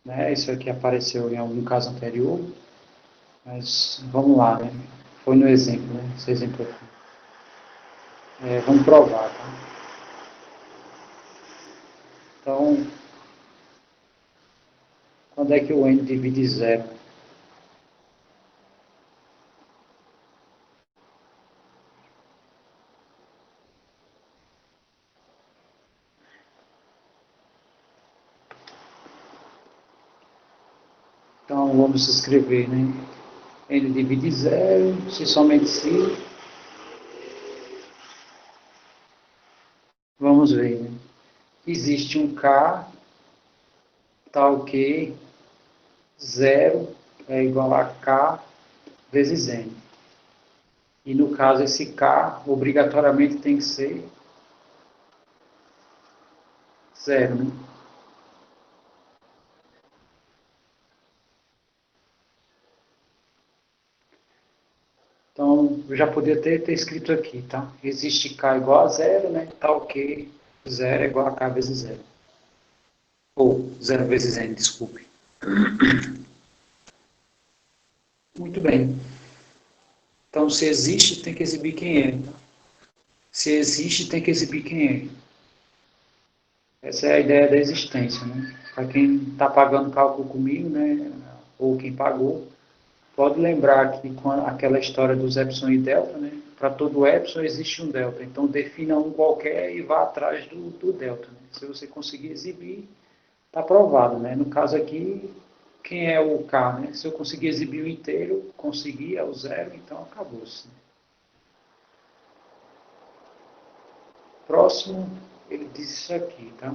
Speaker 1: Né? Isso aqui apareceu em algum caso anterior, mas vamos lá, né? Foi no exemplo, né? Esse exemplo aqui. Vamos provar, tá? Então, quando é que o n divide zero? Então, vamos escrever, né? N divide zero, se somente se. Vamos ver, né? Existe um K, tal que zero é igual a K vezes N. E no caso, esse K obrigatoriamente tem que ser zero, né? Então, eu já podia ter escrito aqui, tá? Existe K igual a zero, né? Tal que zero é igual a K vezes zero. Ou zero vezes N, desculpe. Muito bem. Então, se existe, tem que exibir quem é. Se existe, tem que exibir quem é. Essa é a ideia da existência, né? Para quem está pagando cálculo comigo, né? Ou quem pagou, pode lembrar que com aquela história dos epsilon e delta, né? Para todo epsilon existe um delta. Então, defina um qualquer e vá atrás do delta. Né? Se você conseguir exibir, está aprovado, né? No caso aqui, quem é o K, né? Se eu conseguir exibir o inteiro, consegui, é o zero, então acabou-se. Né? Próximo, ele diz isso aqui, tá?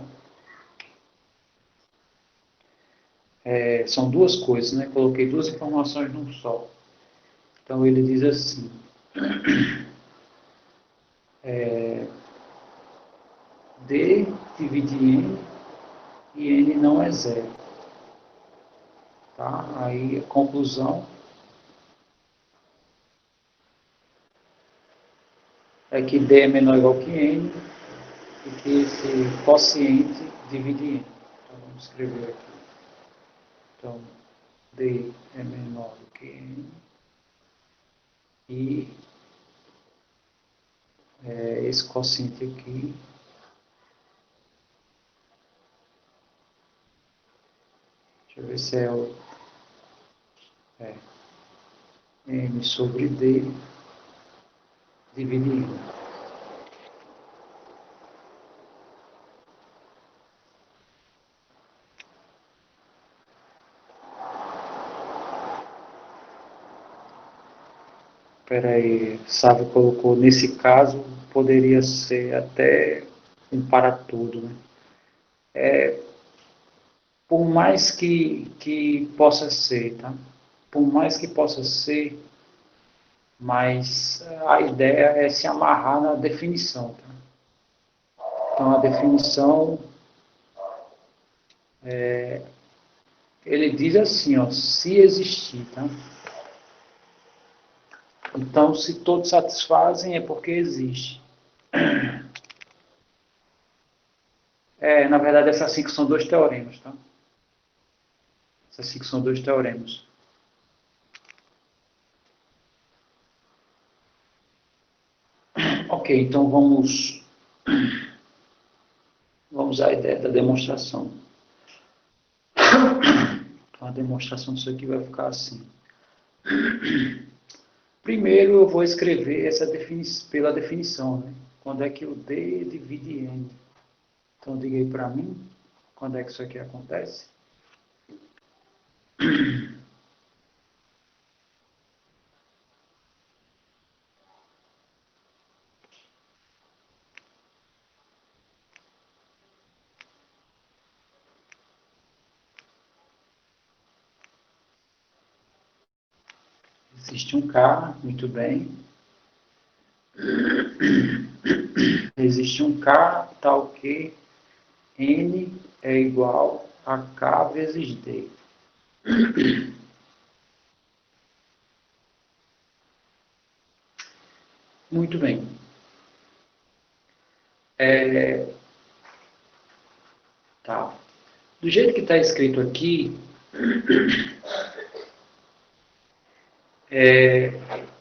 Speaker 1: São duas coisas, né? Coloquei duas informações num só. Então ele diz assim: D divide N e N não é zero. Tá? Aí a conclusão é que D é menor ou igual que N e que esse quociente divide N. Então vamos escrever aqui. Então D é menor do que N e esse quociente aqui, deixa eu ver se é o N sobre D divide N. Espera aí, Sávio colocou, nesse caso, poderia ser até um para tudo. Né? Por mais que possa ser, tá? Por mais que possa ser, mas a ideia é se amarrar na definição. Tá? Então, a definição, ele diz assim, ó, se existir, tá? Então, se todos satisfazem, é porque existe. Na verdade, essas 5 são 2 teoremas, tá? Essas 5 são 2 teoremas. Ok, então vamos à ideia da demonstração. Então, a demonstração disso aqui vai ficar assim. Primeiro, eu vou escrever pela definição, né? Quando é que o D divide N? Então, diga aí para mim, quando é que isso aqui acontece? Existe um K, muito bem. Existe um K, tal que N é igual a K vezes D. Muito bem. Tá. Do jeito que está escrito aqui,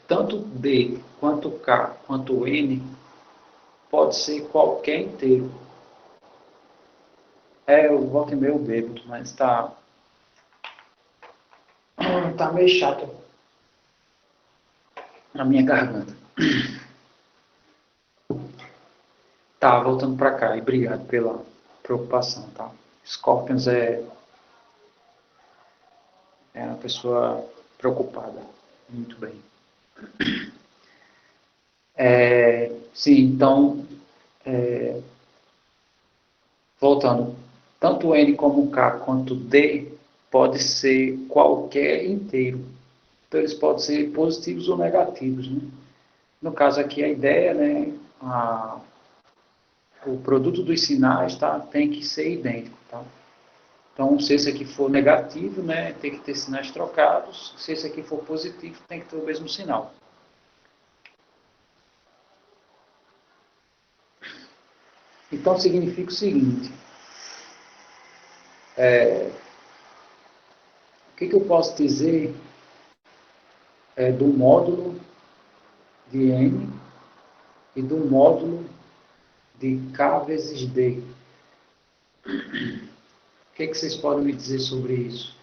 Speaker 1: tanto D, quanto K, quanto N, pode ser qualquer inteiro. Eu volto meio bêbado, mas tá meio chato na minha garganta. Tá, voltando para cá, e obrigado pela preocupação, tá? Scorpions é uma pessoa preocupada. Muito bem. Sim, então, voltando, tanto N como K quanto D pode ser qualquer inteiro. Então, eles podem ser positivos ou negativos, né? No caso aqui, a ideia, né, o produto dos sinais, tá, tem que ser idêntico, tá? Então, se esse aqui for negativo, né, tem que ter sinais trocados. Se esse aqui for positivo, tem que ter o mesmo sinal. Então, significa o seguinte. O que eu posso dizer do módulo de N e do módulo de K vezes D? O que vocês podem me dizer sobre isso?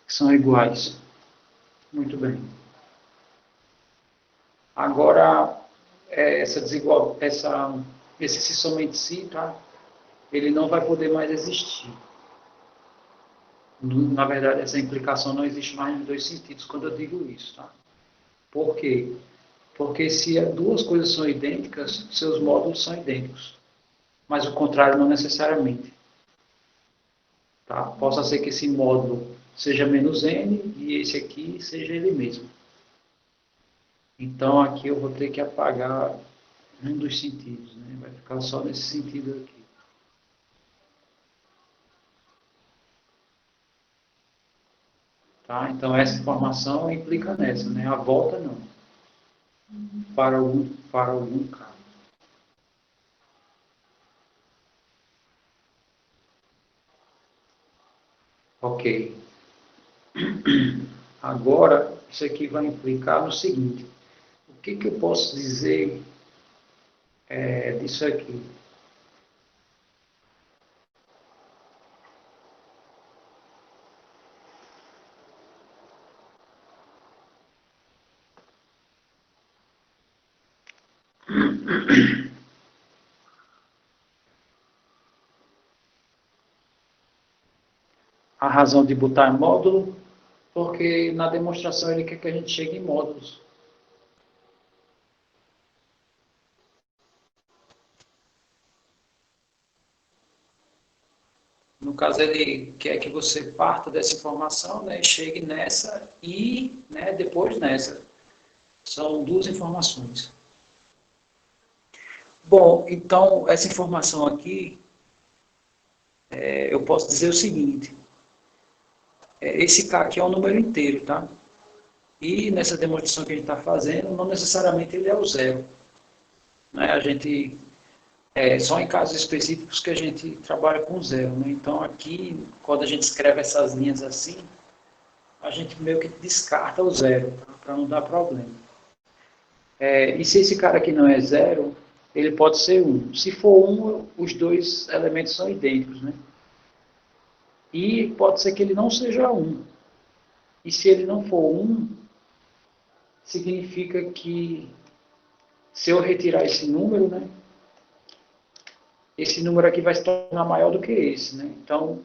Speaker 1: São iguais. Muito bem. Agora, esse se somente si, tá? Ele não vai poder mais existir. Na verdade, essa implicação não existe mais nos 2 sentidos quando eu digo isso. Tá? Por quê? Porque se as 2 coisas são idênticas, seus módulos são idênticos. Mas o contrário não necessariamente. Tá? Possa ser que esse módulo seja menos n e esse aqui seja ele mesmo. Então, aqui eu vou ter que apagar um dos sentidos. Né? Vai ficar só nesse sentido aqui. Tá? Então, essa informação implica nessa. Né? A volta não. Para algum caso. Ok. Agora, isso aqui vai implicar no seguinte. O que eu posso dizer disso aqui? A razão de botar em módulo, porque na demonstração ele quer que a gente chegue em módulos. No caso, ele quer que você parta dessa informação, né, e chegue nessa e, né, depois nessa. São duas informações. Bom, então, essa informação aqui, eu posso dizer o seguinte, esse K aqui é um número inteiro, tá? E nessa demonstração que a gente está fazendo, não necessariamente ele é o zero. Né? A gente, só em casos específicos que a gente trabalha com zero. Né? Então, aqui, quando a gente escreve essas linhas assim, a gente meio que descarta o zero, tá? Para não dar problema. E se esse cara aqui não é zero, ele pode ser um. Se for um, os dois elementos são idênticos, né? E pode ser que ele não seja um. E se ele não for um, significa que se eu retirar esse número, né? Esse número aqui vai se tornar maior do que esse, né? Então,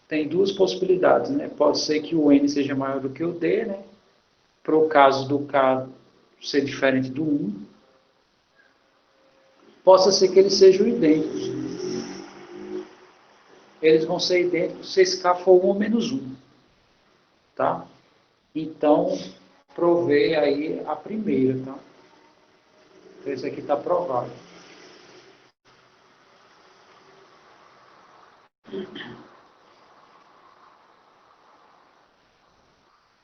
Speaker 1: tem duas possibilidades, né? Pode ser que o n seja maior do que o d, né? Para o caso do k ser diferente do 1. Possa ser que eles sejam idênticos. Eles vão ser idênticos se esse k for 1 ou menos 1. Tá? Então, provei aí a primeira, tá? Então, esse aqui está provado.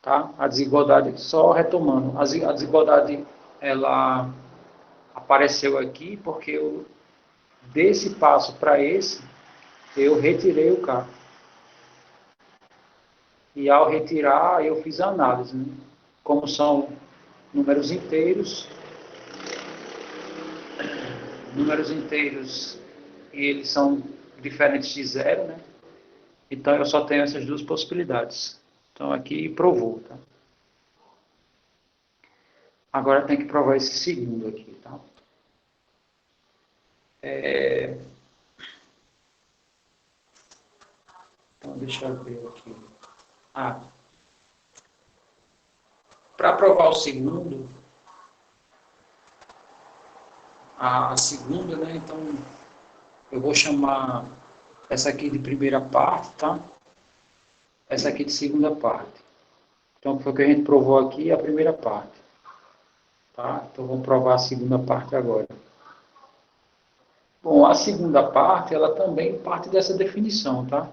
Speaker 1: Tá? A desigualdade, só retomando, a desigualdade, ela apareceu aqui porque desse passo para esse, eu retirei o K. E ao retirar, eu fiz a análise. Né? Como são números inteiros, eles são diferentes de zero, né? Então eu só tenho essas duas possibilidades. Então aqui provou, tá? Agora tem que provar esse segundo aqui, tá? Então deixa eu ver aqui. Para provar o segundo, a segunda, né? Então eu vou chamar essa aqui de primeira parte, tá? Essa aqui de segunda parte. Então foi o que a gente provou aqui, a primeira parte. Tá? Então vamos provar a segunda parte agora. Bom, a segunda parte, ela também parte dessa definição, tá?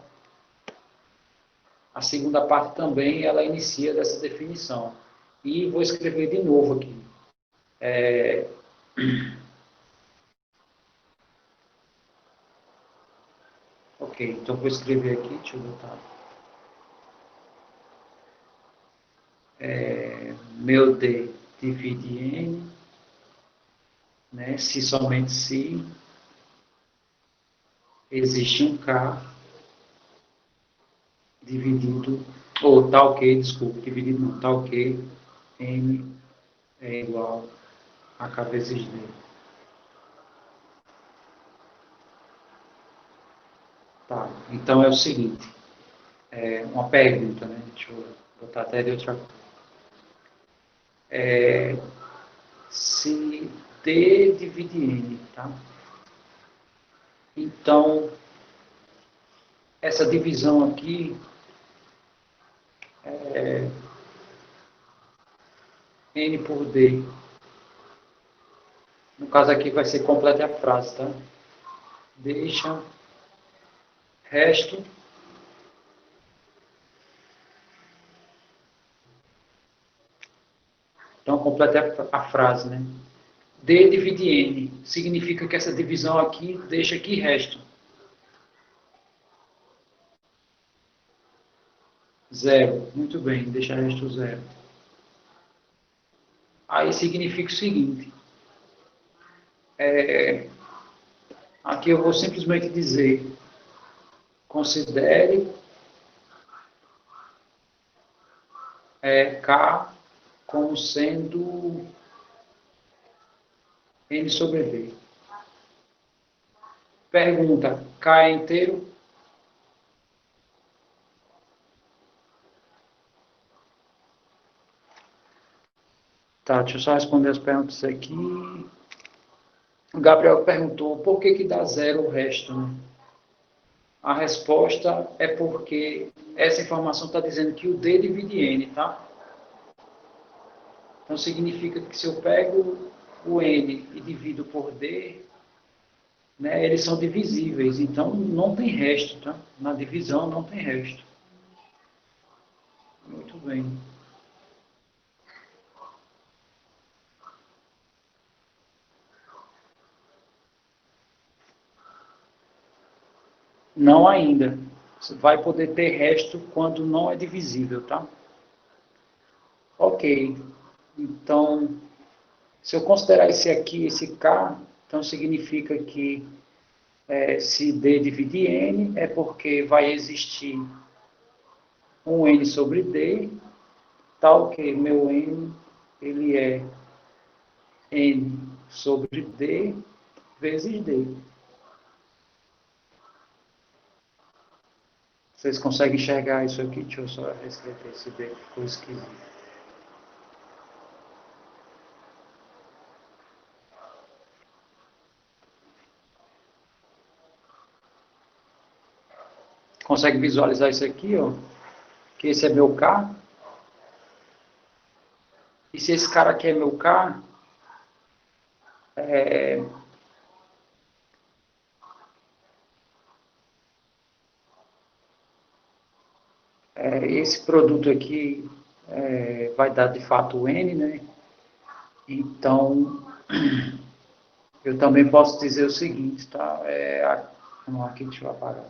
Speaker 1: A segunda parte também, ela inicia dessa definição. E vou escrever de novo aqui. Ok, então vou escrever aqui, deixa eu botar. Meu D divide N, né? Se somente se existe um K dividido, ou tal que, desculpa, dividido não, tal que N é igual a K vezes D. Tá, então é o seguinte, uma pergunta, né? Deixa eu botar até de outra coisa. Se D divide N, tá? Então, essa divisão aqui, N por D, no caso aqui vai ser completa a frase, tá? Deixa resto então completa a frase, né? D divide N significa que essa divisão aqui deixa aqui resto. Zero. Muito bem, deixa resto zero. Aí significa o seguinte. Aqui eu vou simplesmente dizer considere K como sendo N sobre V. Pergunta, K é inteiro? Tá, deixa eu só responder as perguntas aqui. O Gabriel perguntou por que dá zero o resto, né? A resposta é porque essa informação está dizendo que o D divide N, tá? Então significa que se eu pego o N e divido por D, né, eles são divisíveis, então não tem resto, tá? Na divisão não tem resto. Muito bem. Não ainda. Você vai poder ter resto quando não é divisível, tá? Ok. Então, se eu considerar esse aqui, esse K, então significa que se D dividir N, é porque vai existir um N sobre D, tal que meu N, ele é N sobre D vezes D. Vocês conseguem enxergar isso aqui? Deixa eu só reescrever esse D, que ficou esquisito. Consegue visualizar isso aqui, ó? Que esse é meu K. E se esse cara aqui é meu K, esse produto aqui vai dar de fato o N, né? Então, eu também posso dizer o seguinte, tá? Vamos aqui, deixa eu apagar.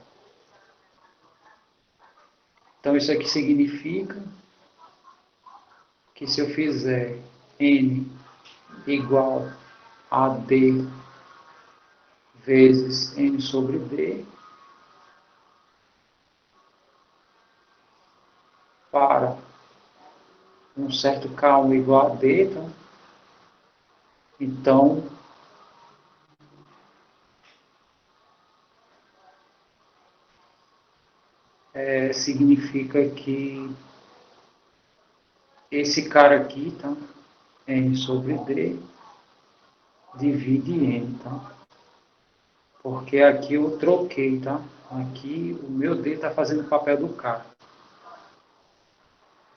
Speaker 1: Então, isso aqui significa que se eu fizer N igual a D vezes N sobre D, para um certo K1 igual a D, tá? Então, significa que esse cara aqui, tá? N sobre D, divide N, tá? Porque aqui eu troquei, tá? Aqui o meu D está fazendo o papel do K.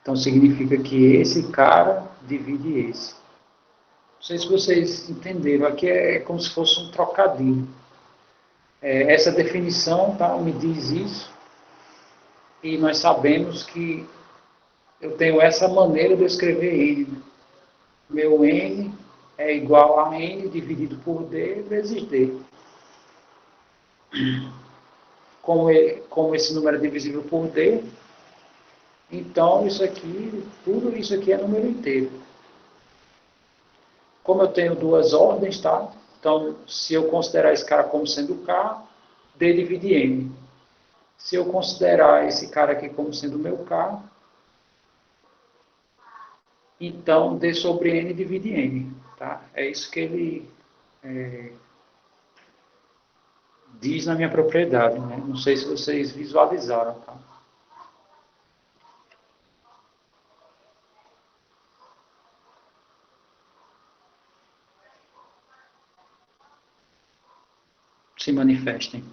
Speaker 1: Então significa que esse cara divide esse. Não sei se vocês entenderam, aqui é como se fosse um trocadilho. Essa definição, tá, me diz isso, e nós sabemos que eu tenho essa maneira de escrever N. Meu N é igual a N dividido por D vezes D. Como esse número é divisível por D, então isso aqui, tudo isso aqui é número inteiro. Como eu tenho duas ordens, tá? Então, se eu considerar esse cara como sendo K, D divide N. Se eu considerar esse cara aqui como sendo meu K, então D sobre N divide N. Tá? É isso que ele diz na minha propriedade. Né? Não sei se vocês visualizaram. Tá? Se manifestem.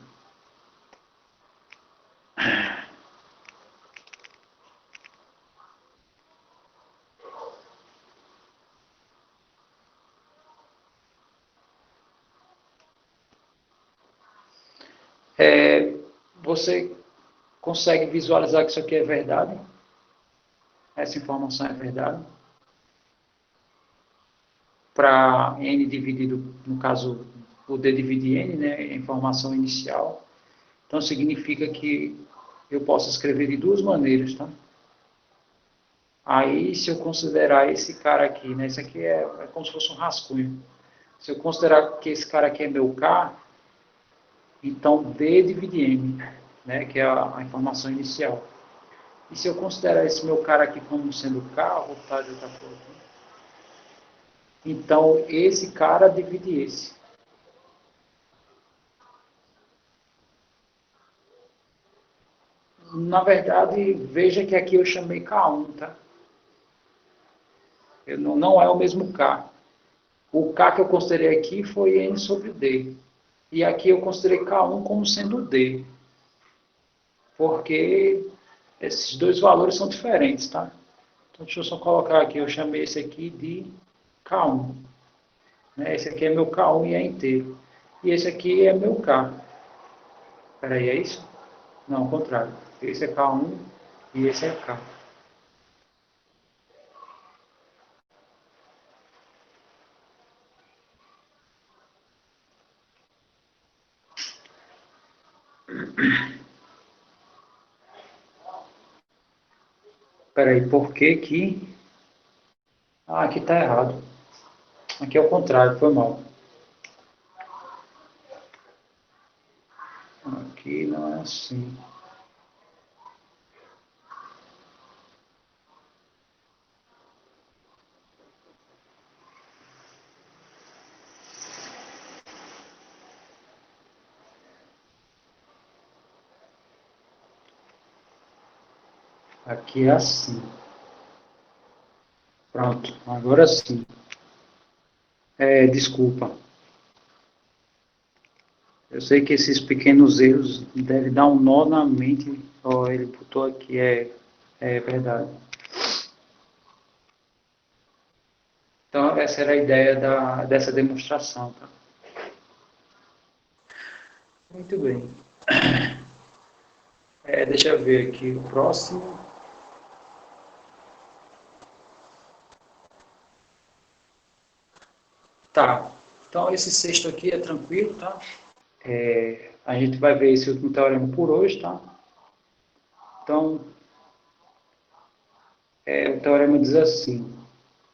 Speaker 1: Você consegue visualizar que isso aqui é verdade? Essa informação é verdade? Para N dividido, no caso, o D divide N, né, a informação inicial. Então, significa que eu posso escrever de duas maneiras, tá? Aí, se eu considerar esse cara aqui, né, esse aqui é como se fosse um rascunho. Se eu considerar que esse cara aqui é meu K, então D divide M, né, que é a informação inicial. E se eu considerar esse meu cara aqui como sendo K, vou botar de outra forma. Então, esse cara divide esse. Na verdade, veja que aqui eu chamei K1, tá? Não é o mesmo K. O K que eu considerei aqui foi N sobre D. E aqui eu considerei K1 como sendo D. porque esses dois valores são diferentes, tá? Então, deixa eu só colocar aqui, eu chamei esse aqui de K1. Né? Esse aqui é meu K1 e é inteiro. E esse aqui é meu K. Espera aí, é isso? Não, ao contrário. Esse é K1 e esse é K. Espera aí, por que que... Ah, aqui está errado. Aqui é o contrário, foi mal. Aqui não é assim. Aqui é assim. Pronto, agora sim. Desculpa. Eu sei que esses pequenos erros devem dar um nó na mente. Ó, ele botou aqui, é verdade. Então, essa era a ideia dessa demonstração. Tá? Muito bem. Deixa eu ver aqui o próximo. Tá. Então, esse sexto aqui é tranquilo, tá? A gente vai ver esse último teorema por hoje, tá? Então, o teorema diz assim.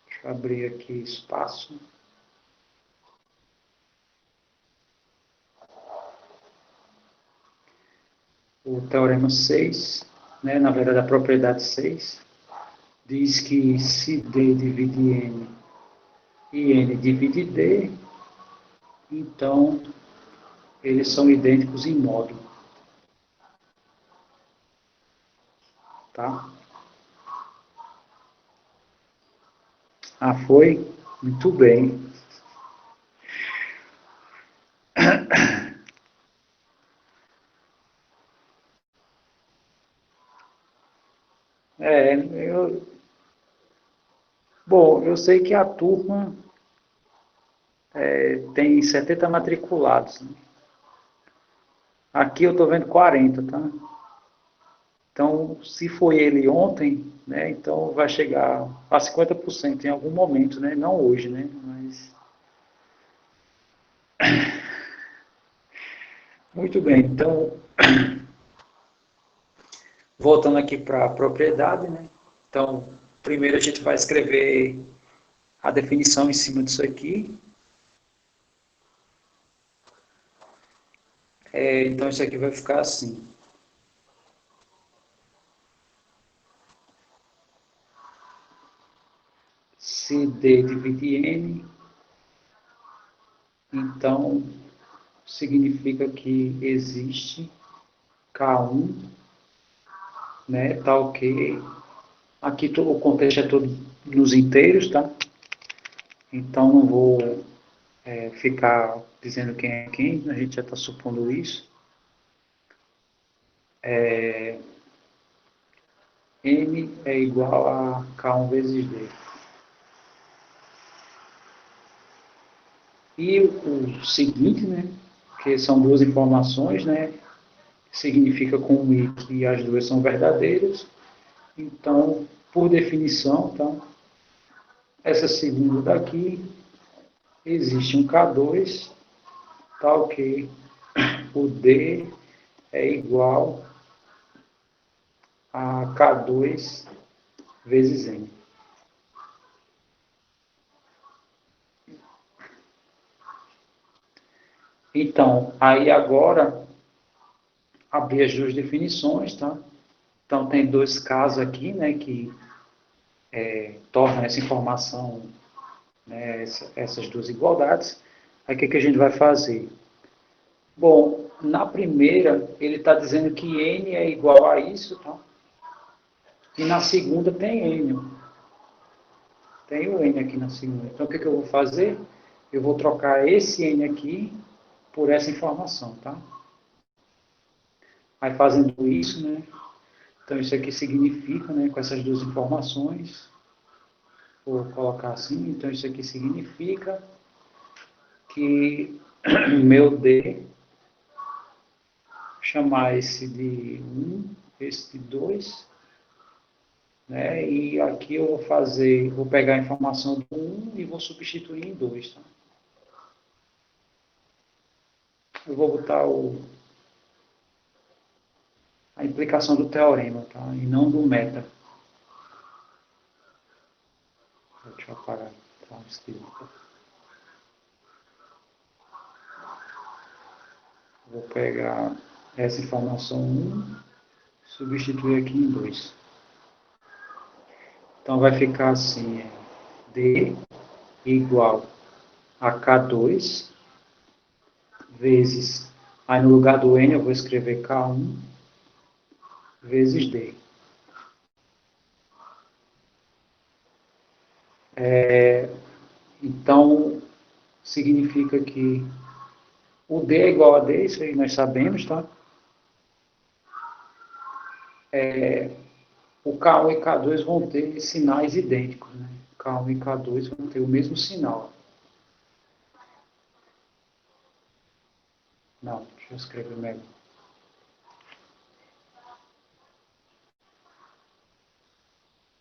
Speaker 1: Deixa eu abrir aqui espaço. O teorema 6, né, na verdade a propriedade 6, diz que se D divide N e N divide D, então eles são idênticos em módulo. Tá? Ah, foi? Muito bem. É, eu, bom, eu sei que a turma tem 70 matriculados. Né? Aqui eu estou vendo 40, tá? Então, se foi ele ontem, né, então vai chegar a 50% em algum momento, né? Não hoje, né? Mas... Muito bem, então, voltando aqui para a propriedade, né? Então, primeiro a gente vai escrever a definição em cima disso aqui. Então, isso aqui vai ficar assim. Se D divide N, então significa que existe K1, né, tal que... Aqui o contexto é todo nos inteiros, tá? Então não vou ficar dizendo quem é quem, a gente já está supondo isso. N é igual a K1 vezes D. E o seguinte, né, que são duas informações, né, significa com I que as duas são verdadeiras. Então, por definição, tá, essa segunda daqui, existe um K2, tal que o D é igual a K2 vezes N. Então, aí agora, abrir as duas definições, tá? Então, tem dois casos aqui, né, que tornam essa informação, né, essas duas igualdades. Aí, o que, que a gente vai fazer? Bom, na primeira, ele está dizendo que N é igual a isso, tá? E na segunda tem N. Tem o N aqui na segunda. Então, o que, que eu vou fazer? Eu vou trocar esse N aqui por essa informação, tá? Aí fazendo isso, né? Então isso aqui significa, né, com essas duas informações, vou colocar assim, então isso aqui significa que meu D, chamar esse de 1, esse de 2, né, e aqui eu vou pegar a informação do 1 e vou substituir em 2, tá? Eu vou botar a implicação do teorema, tá? E não do meta. Deixa eu apagar, tá? Escrito. Vou pegar essa informação 1, substituir aqui em 2. Então vai ficar assim, D igual a K2 vezes, aí no lugar do N eu vou escrever K1 vezes D. Então, significa que o D é igual a D, isso aí nós sabemos, tá? O K1 e K2 vão ter sinais idênticos, né? K1 e K2 vão ter o mesmo sinal. Não, deixa eu escrever melhor.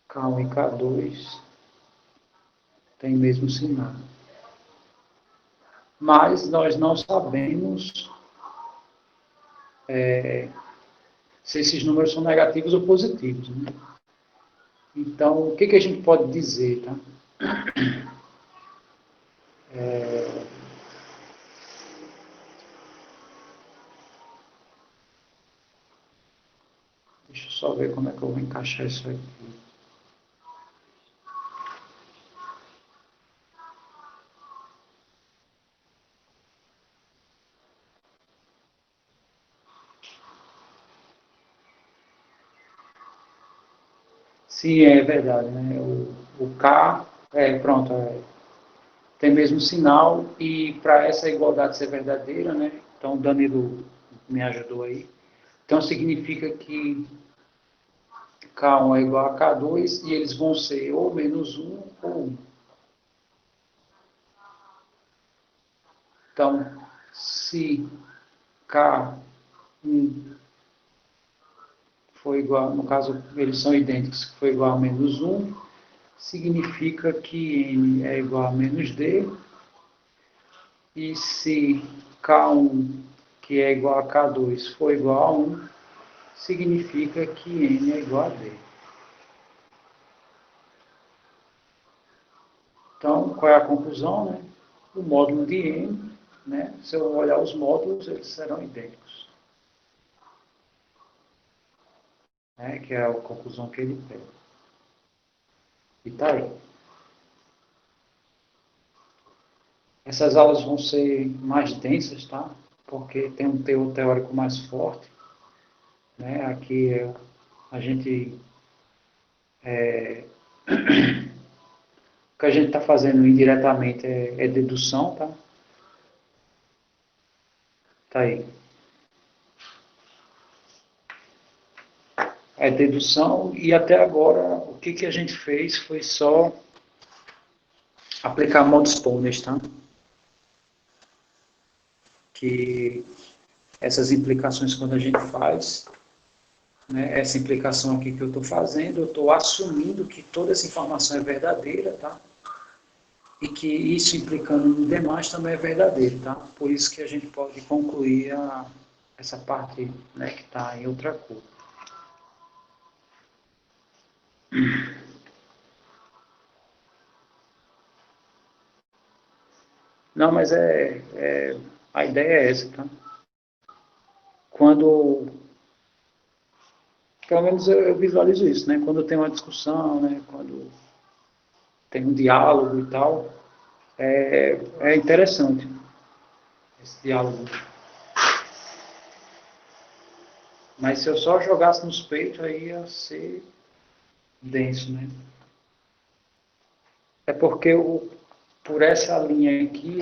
Speaker 1: K1 e K2 têm o mesmo sinal. Mas nós não sabemos se esses números são negativos ou positivos, né? Então, o que a gente pode dizer, tá? Deixa eu só ver como é que eu vou encaixar isso aqui. Sim, é verdade, né? O K, pronto, tem mesmo sinal e para essa igualdade ser verdadeira, né? Então, o Danilo me ajudou aí. Então, significa que K1 é igual a K2 e eles vão ser ou menos 1 ou 1. Então, se K1 for igual, no caso, eles são idênticos, que foi igual a menos 1, significa que N é igual a menos D, e se K1, que é igual a K2, for igual a 1, significa que N é igual a D. Então, qual é a conclusão, né? O módulo de N, né? Se eu olhar os módulos, eles serão idênticos. Né? Que é a conclusão que ele pega. E tá aí. Essas aulas vão ser mais densas, tá? Porque tem um teor teórico mais forte. Né? Aqui a gente... o que a gente está fazendo indiretamente é dedução, tá? Tá aí. É dedução e até agora o que a gente fez foi só aplicar modos ponders, tá? Que essas implicações quando a gente faz, né, essa implicação aqui que eu estou fazendo, eu estou assumindo que toda essa informação é verdadeira, tá? E que isso implicando no demais também é verdadeiro, tá? Por isso que a gente pode concluir essa parte, né, que está em outra cor. Não, mas a ideia é essa, tá? Quando, pelo menos eu visualizo isso, né? Quando tem uma discussão, né? Quando tem um diálogo e tal, é interessante esse diálogo. Mas se eu só jogasse nos peitos, aí ia ser denso, né? É porque por essa linha aqui,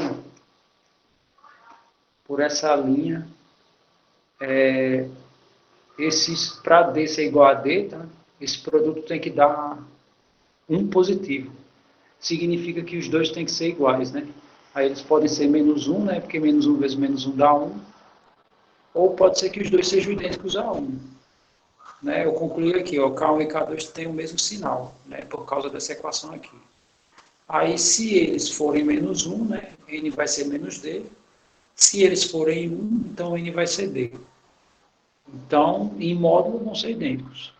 Speaker 1: por essa linha, para D ser igual a D, tá? Esse produto tem que dar 1 positivo. Significa que os dois têm que ser iguais, né? Aí eles podem ser menos 1, né? Porque menos 1 vezes menos 1 dá 1. Ou pode ser que os dois sejam idênticos a 1. Né? Eu concluí aqui, ó, K1 e K2 têm o mesmo sinal, né? Por causa dessa equação aqui. Aí, se eles forem menos 1, né? N vai ser menos D. Se eles forem 1, então N vai ser D. Então, em módulo, vão ser idênticos.